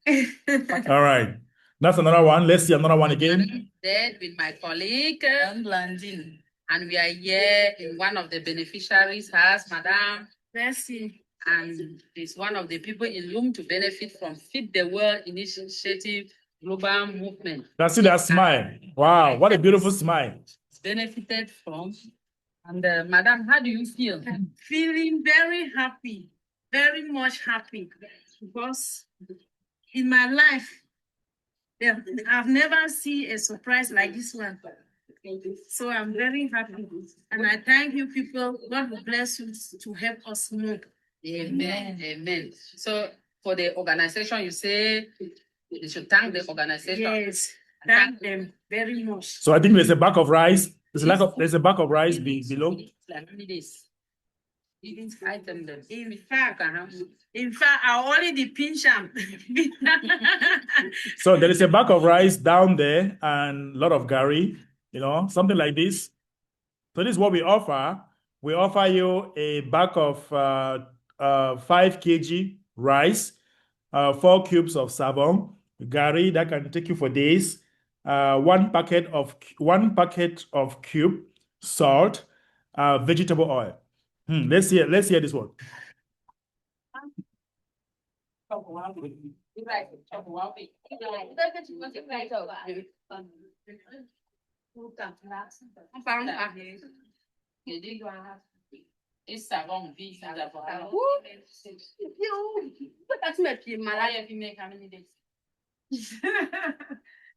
Speaker 1: All right. That's another one. Let's see another one again.
Speaker 2: Then with my colleague, Blandine. And we are here in one of the beneficiaries' house, Madame.
Speaker 3: Merci.
Speaker 2: And is one of the people in Loom to benefit from Feed the World Initiative Global Movement.
Speaker 1: Let's see that smile. Wow, what a beautiful smile.
Speaker 2: Benefited from. And Madam, how do you feel?
Speaker 3: I'm feeling very happy, very much happy, because in my life, I've never seen a surprise like this one. So I'm very happy. And I thank you people. God will bless you to help us more.
Speaker 2: Amen. Amen. So for the organization, you say you should thank the organization.
Speaker 3: Yes, thank them very much.
Speaker 1: So I think there's a bag of rice. There's a bag of rice below.
Speaker 2: Item them.
Speaker 3: In fact, I already pinch them.
Speaker 1: So there is a bag of rice down there and a lot of gari, something like this. So this is what we offer. We offer you a bag of 5 kg rice, 4 cubes of sabon, gari that can take you for days, one packet of cube salt, vegetable oil. Let's hear this one.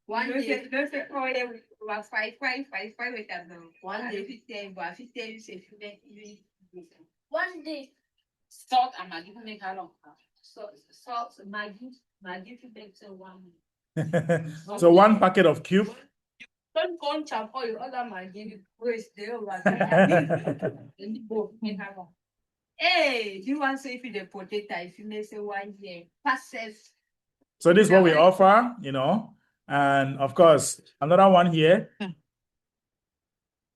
Speaker 3: One day, was 5. One day, 15, but 15 is one day.
Speaker 2: Salt and Maggi make how long?
Speaker 3: Salt, Maggi to make 1.
Speaker 1: So 1 packet of cube.
Speaker 3: Don't go and chop all your other Maggi. Waste there. Hey, you want to say if you the potato, if you may say 1 year, passes.
Speaker 1: So this is what we offer, and of course, another one here.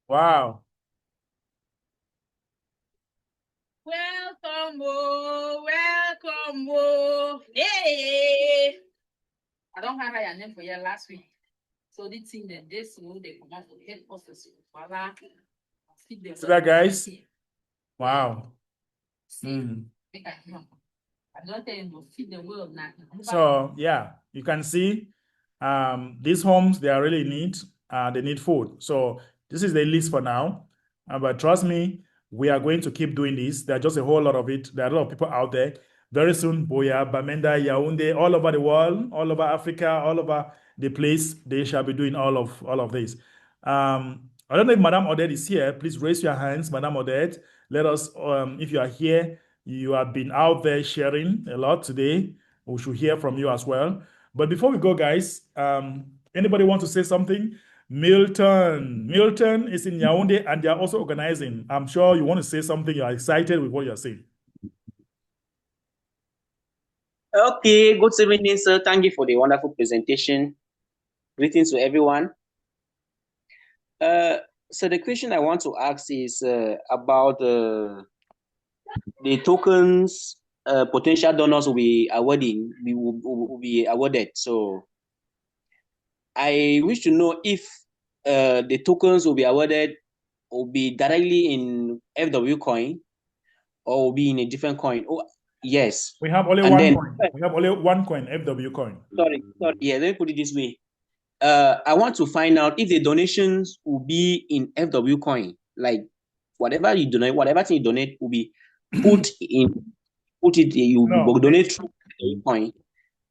Speaker 1: Wow.
Speaker 2: Welcome, welcome, hey. I don't have your name for you last week. So the thing that this will they come out for head office.
Speaker 1: See that, guys? Wow.
Speaker 2: I don't tell you feed the world now.
Speaker 1: So yeah, you can see these homes, they are really in need. They need food. So this is the list for now. But trust me, we are going to keep doing this. There are just a whole lot of it. There are a lot of people out there. Very soon, Boya, Bamenda, Yaoundé, all over the world, all over Africa, all over the place, they shall be doing all of this. I don't know if Madame Odette is here. Please raise your hands, Madame Odette. Let us, if you are here, you have been out there sharing a lot today. We should hear from you as well. But before we go, guys, anybody want to say something? Milton is in Yaoundé and they are also organizing. I'm sure you want to say something. You are excited with what you're saying.
Speaker 4: Okay, good evening, sir. Thank you for the wonderful presentation. Greetings to everyone. So the question I want to ask is about the tokens potential donors will be awarded. So I wish to know if the tokens will be awarded will be directly in FWcoin or will be in a different coin. Oh, yes.
Speaker 1: We have only one coin. We have only one coin, FWcoin.
Speaker 4: Sorry. Yeah, let me put it this way. I want to find out if the donations will be in FWcoin, like whatever you donate, whatever thing you donate will be put it, you
Speaker 1: No,
Speaker 4: donate through coin.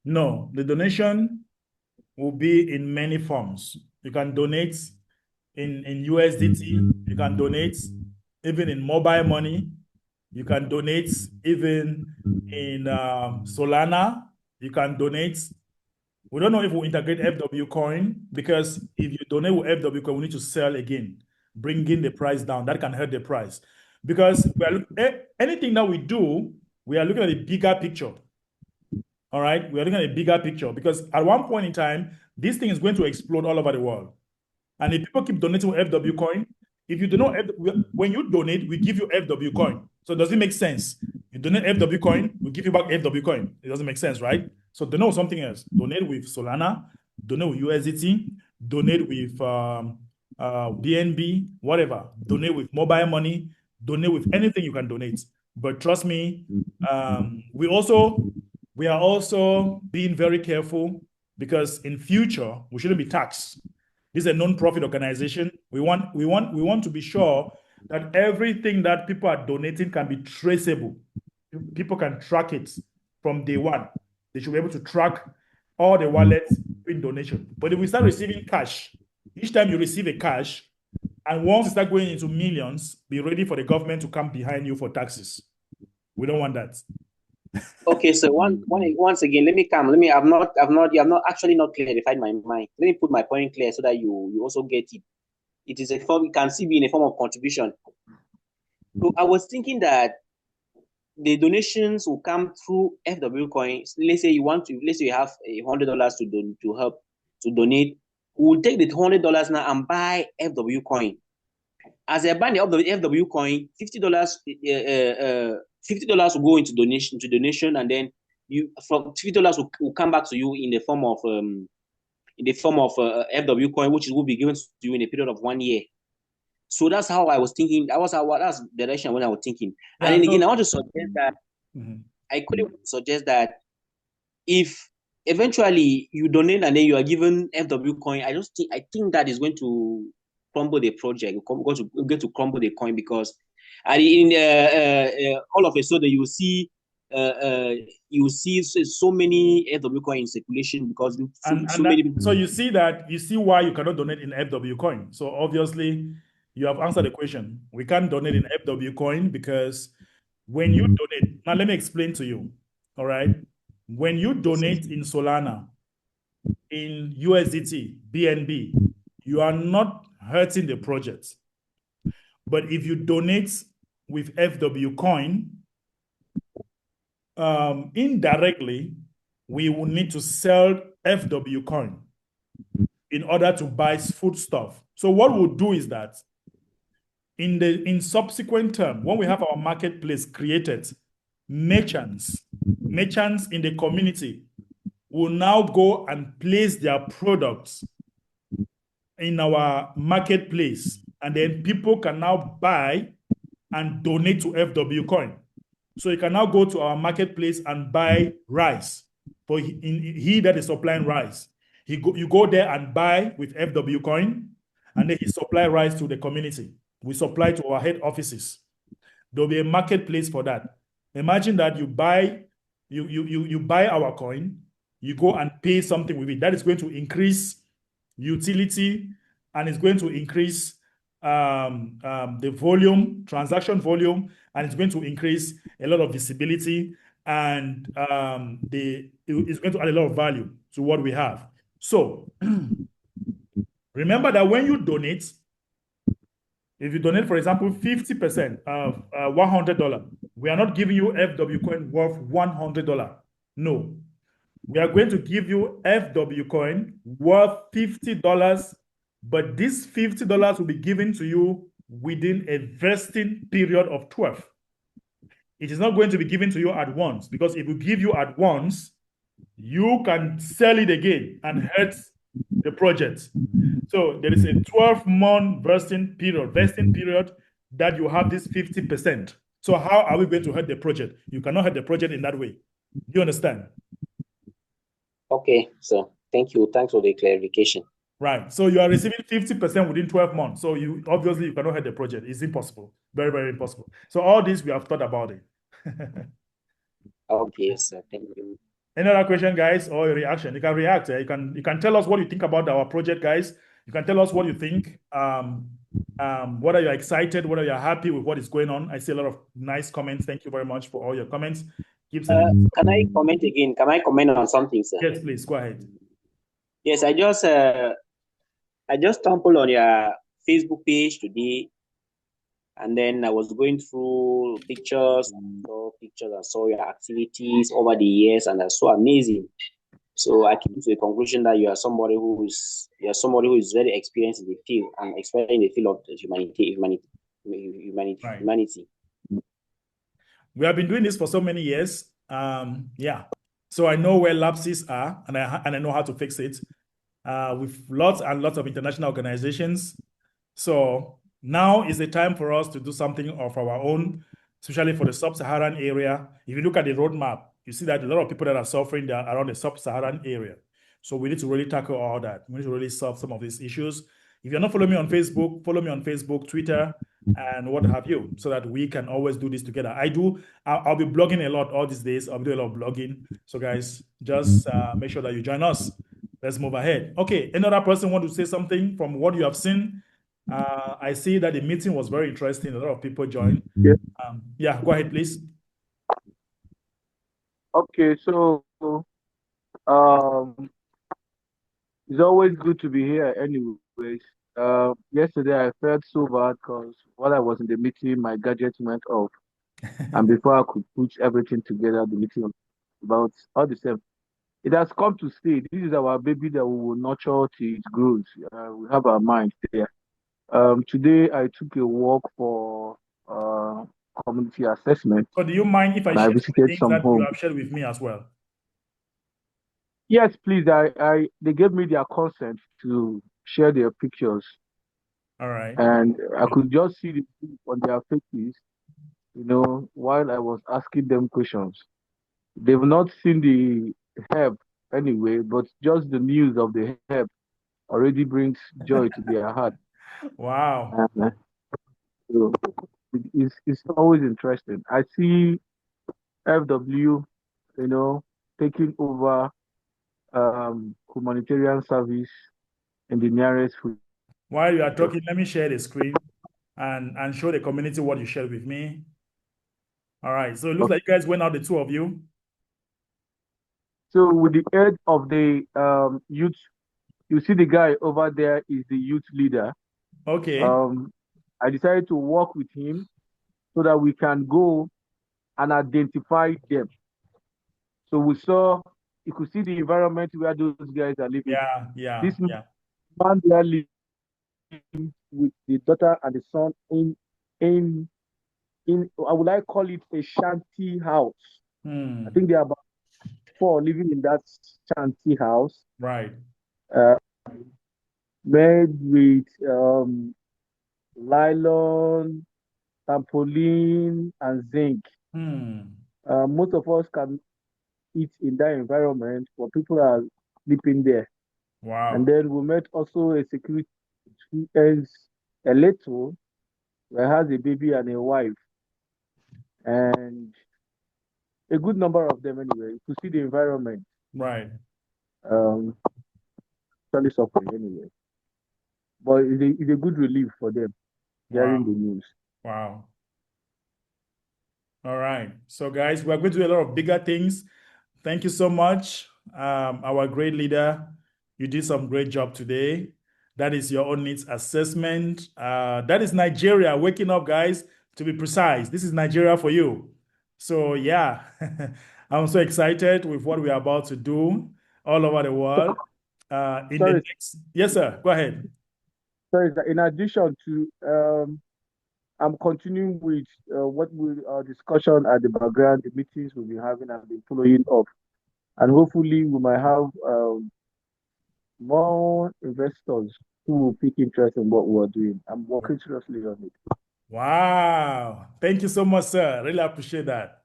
Speaker 1: no, the donation will be in many forms. You can donate in USDT, you can donate even in mobile money, you can donate even in Solana, you can donate. We don't know if we'll integrate FWcoin, because if you donate with FWcoin, we need to sell again, bringing the price down. That can hurt the price. Because anything that we do, we are looking at a bigger picture. All right, we are looking at a bigger picture, because at one point in time, this thing is going to explode all over the world. And if people keep donating with FWcoin, if you do not, when you donate, we give you FWcoin. So does it make sense? You donate FWcoin, we give you back FWcoin. It doesn't make sense, right? So donate with something else. Donate with Solana, donate with USDT, donate with BNB, whatever. Donate with mobile money, donate with anything you can donate. But trust me, we are also being very careful, because in future we shouldn't be taxed. This is a non-profit organization. We want to be sure that everything that people are donating can be traceable. People can track it from day one. They should be able to track all the wallets in donation. But if we start receiving cash, each time you receive a cash, and once you start going into millions, be ready for the government to come behind you for taxes. We don't want that.
Speaker 4: Okay, so once again, let me come. You have not actually not clarified my mind. Let me put my point clear so that you also get it. It is a form, it can still be in a form of contribution. So I was thinking that the donations will come through FWcoin. Let's say you have $100 to help to donate. We'll take the $100 now and buy FWcoin. As I buy the FWcoin, $50 will go into donation, and then from $50 will come back to you in the form of FWcoin, which will be given to you in a period of 1 year. So that's how I was thinking. That's the direction when I was thinking. And then again, I want to suggest that I could suggest that if eventually you donate and then you are given FWcoin, I think that is going to crumble the project. Going to get to crumble the coin, because all of a sudden you see so many FWcoin in circulation, because
Speaker 1: so you see why you cannot donate in FWcoin. So obviously you have answered the question. We can't donate in FWcoin because when you donate, now let me explain to you. All right, when you donate in Solana, in USDT, BNB, you are not hurting the project. But if you donate with FWcoin, indirectly, we will need to sell FWcoin in order to buy foodstuff. So what we'll do is that in subsequent term, when we have our marketplace created, merchants in the community will now go and place their products in our marketplace, and then people can now buy and donate to FWcoin. So you can now go to our marketplace and buy rice for he that is supplying rice. You go there and buy with FWcoin, and then he supply rice to the community. We supply to our head offices. There'll be a marketplace for that. Imagine that you buy our coin, you go and pay something with it. That is going to increase utility, and it's going to increase the volume, transaction volume, and it's going to increase a lot of visibility, and it's going to add a lot of value to what we have. So remember that when you donate, if you donate, for example, 50% of $100, we are not giving you FWcoin worth $100. No, we are going to give you FWcoin worth $50, but this $50 will be given to you within a vesting period of 12. It is not going to be given to you at once, because if we give you at once, you can sell it again and hurt the project. So there is a 12-month vesting period that you have this 50%. So how are we going to hurt the project? You cannot hurt the project in that way. Do you understand?
Speaker 4: Okay, so thank you. Thanks for the clarification.
Speaker 1: Right. So you are receiving 50% within 12 months. So you obviously you cannot head the project. It's impossible. Very, very impossible. So all this we have thought about it.
Speaker 4: Okay, sir. Thank you.
Speaker 1: Any other question, guys, or a reaction? You can react. You can tell us what you think about our project, guys. You can tell us what you think. Whether you're excited, whether you're happy with what is going on. I see a lot of nice comments. Thank you very much for all your comments. Keep sending.
Speaker 4: Can I comment again? Can I comment on something, sir?
Speaker 1: Yes, please go ahead.
Speaker 4: Yes, I just stumbled on your Facebook page today, and then I was going through pictures, and saw your activities over the years, and that's so amazing. So I came to the conclusion that you are somebody who is very experienced in the field and experienced in the field of humanity.
Speaker 1: Right.
Speaker 4: Humanity.
Speaker 1: We have been doing this for so many years. Yeah. So I know where lapses are, and I know how to fix it. With lots and lots of international organizations. So now is the time for us to do something of our own, especially for the sub-Saharan area. If you look at the roadmap, you see that a lot of people that are suffering, they are around the sub-Saharan area. So we need to really tackle all that. We need to really solve some of these issues. If you're not following me on Facebook, follow me on Facebook, Twitter, and what have you, so that we can always do this together. I'll be blogging a lot all these days. I'll be doing a lot of blogging. So guys, just make sure that you join us. Let's move ahead. Okay, another person want to say something from what you have seen? I see that the meeting was very interesting. A lot of people joined. Yeah, go ahead, please.
Speaker 5: Okay, so um, it's always good to be here anyways. Yesterday I felt so bad because while I was in the meeting, my gadget went off. And before I could put everything together, the meeting was about all the same. It has come to stay. This is our baby that we will nurture till it grows. We have our mind there. Today I took a walk for community assessment,
Speaker 1: So do you mind if I
Speaker 5: and I
Speaker 1: share the
Speaker 5: visited
Speaker 1: things
Speaker 5: some
Speaker 1: that you
Speaker 5: homes.
Speaker 1: have shared with me as well?
Speaker 5: Yes, please. They gave me their consent to share their pictures,
Speaker 1: All right.
Speaker 5: and I could just see the look on their faces, while I was asking them questions. They've not seen the help anyway, but just the news of the help already brings joy to their heart.
Speaker 1: Wow.
Speaker 5: And so it's always interesting. I see FW, taking over humanitarian service in the nearest future.
Speaker 1: While you are talking, let me share the screen and show the community what you shared with me. All right. So it looks like you guys went out, the two of you.
Speaker 5: So with the head of the youth, you see the guy over there is the youth leader.
Speaker 1: Okay.
Speaker 5: I decided to work with him so that we can go and identify them. So you could see the environment where those guys are living.
Speaker 1: Yeah.
Speaker 5: This man they are living with the daughter and the son in I would like call it a shanty house. I think there are about 4 living in that shanty house.
Speaker 1: Right.
Speaker 5: Made with nylon, tarpaulin, and zinc. Most of us can eat in that environment, but people are sleeping there.
Speaker 1: Wow.
Speaker 5: And then we met also a security who earns a little, who has a baby and a wife. And a good number of them anyway, to see the environment.
Speaker 1: Right.
Speaker 5: Actually suffering anyway. But it's a good relief for them hearing the news.
Speaker 1: Wow. All right. So guys, we're going to do a lot of bigger things. Thank you so much. Our great leader, you did some great job today. That is your own needs assessment. That is Nigeria waking up, guys, to be precise. This is Nigeria for you. So yeah, I'm so excited with what we are about to do all over the world. Yes, sir. Go ahead.
Speaker 5: Sorry, in addition to I'm continuing with what our discussion at the background, the meetings we'll be having and the following up. And hopefully we might have more investors who will pick interest in what we're doing. I'm working seriously on it.
Speaker 1: Wow. Thank you so much, sir. Really appreciate that.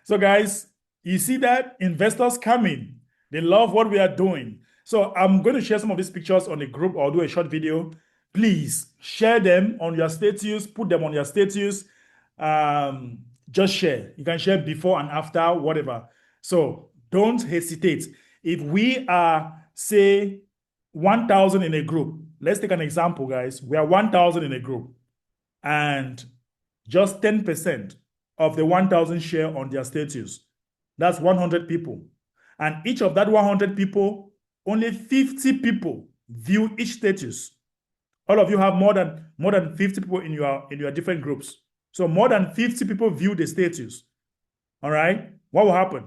Speaker 1: So guys, you see that investors coming. They love what we are doing. So I'm going to share some of these pictures on a group or do a short video. Please share them on your status, put them on your status. Just share. You can share before and after, whatever. So don't hesitate. If we are, say, 1,000 in a group, let's take an example, guys. We are 1,000 in a group, and just 10% of the 1,000 share on their status. That's 100 people. And each of that 100 people, only 50 people view each status. All of you have more than 50 people in your different groups. So more than 50 people view the status. All right? What will happen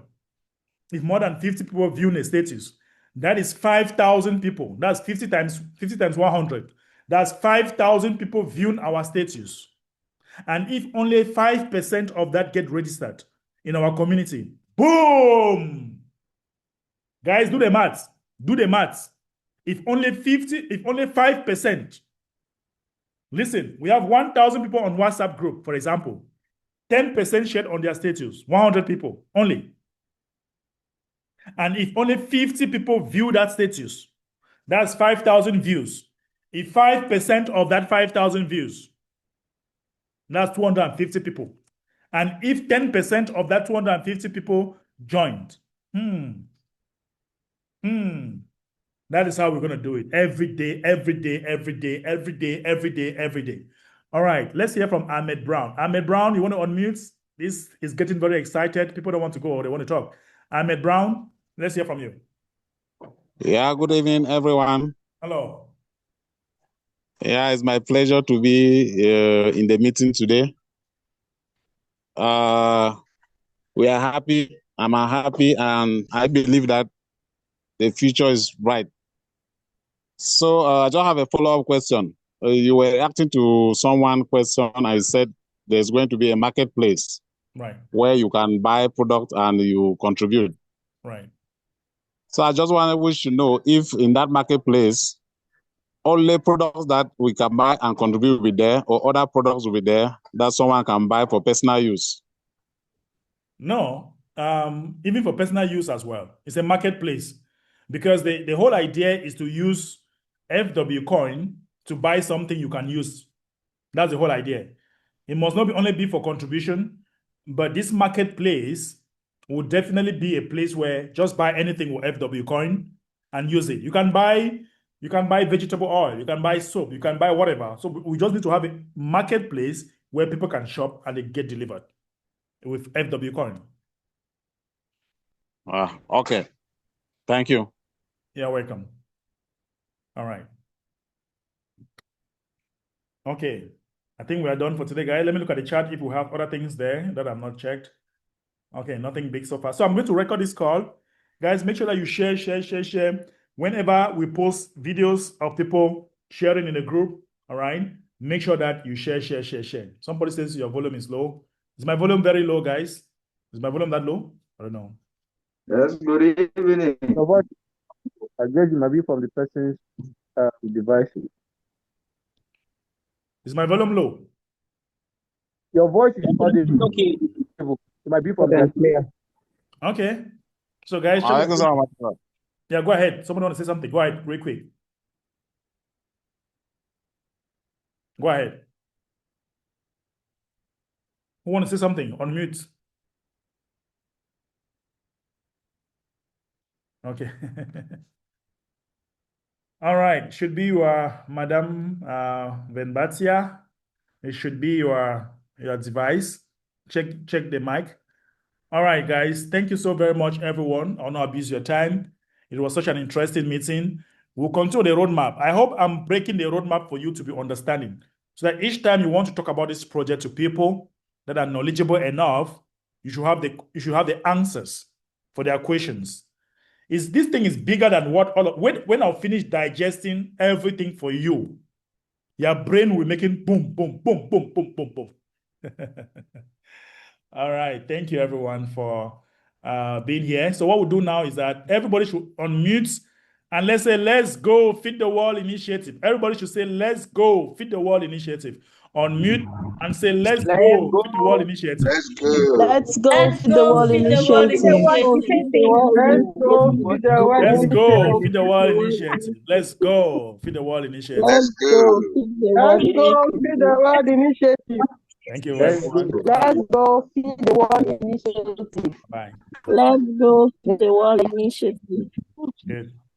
Speaker 1: if more than 50 people view the status? That is 5,000 people. That's 50 times 100. That's 5,000 people viewing our status. And if only 5% of that get registered in our community, boom! Guys, do the maths. Do the maths. If only 5%, listen, we have 1,000 people on WhatsApp group, for example. 10% shared on their status, 100 people only. And if only 50 people view that status, that's 5,000 views. If 5% of that 5,000 views, that's 250 people. And if 10% of that 250 people joined, that is how we're going to do it. Every day, every day, every day, every day, every day, every day. All right, let's hear from Ahmed Brown. Ahmed Brown, you want to unmute? This is getting very excited. People don't want to go, they want to talk. Ahmed Brown, let's hear from you.
Speaker 6: Yeah, good evening, everyone.
Speaker 1: Hello.
Speaker 6: Yeah, it's my pleasure to be in the meeting today. We are happy. I'm happy, and I believe that the future is bright. So I just have a follow-up question. You were asking to someone question. I said there's going to be a marketplace,
Speaker 1: right,
Speaker 6: where you can buy product and you contribute.
Speaker 1: Right.
Speaker 6: So I just wish to know if in that marketplace, only products that we can buy and contribute will be there, or other products will be there that someone can buy for personal use.
Speaker 1: No, even for personal use as well. It's a marketplace, because the whole idea is to use FWcoin to buy something you can use. That's the whole idea. It must not only be for contribution, but this marketplace will definitely be a place where just buy anything with FWcoin and use it. You can buy vegetable oil, you can buy soap, you can buy whatever. So we just need to have a marketplace where people can shop and they get delivered with FWcoin.
Speaker 6: Okay. Thank you.
Speaker 1: You're welcome. All right. Okay. I think we are done for today, guys. Let me look at the chat if we have other things there that I've not checked. Okay, nothing big so far. So I'm going to record this call. Guys, make sure that you share. Whenever we post videos of people sharing in a group, all right, make sure that you share. Somebody says your volume is low. Is my volume very low, guys? Is my volume that low? I don't know.
Speaker 5: Yes, good evening. I guess it might be from the person's devices.
Speaker 1: Is my volume low?
Speaker 5: Your voice is audible.
Speaker 4: Okay.
Speaker 5: It might be from the
Speaker 1: Okay. So guys, yeah, go ahead. Someone want to say something? Go ahead, real quick. Go ahead. Who want to say something? Unmute. Okay. All right. Should be your Madam Venbatia. It should be your device. Check the mic. All right, guys. Thank you so very much, everyone. I'll not abuse your time. It was such an interesting meeting. We'll continue the roadmap. I hope I'm breaking the roadmap for you to be understanding, so that each time you want to talk about this project to people that are knowledgeable enough, you should have the answers for their questions. This thing is bigger than what when I'll finish digesting everything for you, your brain will making boom. All right. Thank you, everyone, for being here. So what we'll do now is that everybody should unmute and let's say, let's go, Feed the World Initiative. Everybody should say, let's go, Feed the World Initiative. unmute and say, let's go, Feed the World Initiative.
Speaker 7: Let's go.
Speaker 8: Let's go, Feed the World Initiative.
Speaker 5: Let's go, Feed the World
Speaker 1: Let's go,
Speaker 5: Initiative.
Speaker 1: Feed the World Initiative. Let's go, Feed the World Initiative.
Speaker 7: Let's go.
Speaker 5: Let's go, Feed the World Initiative.
Speaker 1: Thank you, everyone.
Speaker 8: Let's go, Feed the World Initiative.
Speaker 1: Bye.
Speaker 8: Let's go, Feed the World Initiative.
Speaker 1: Good.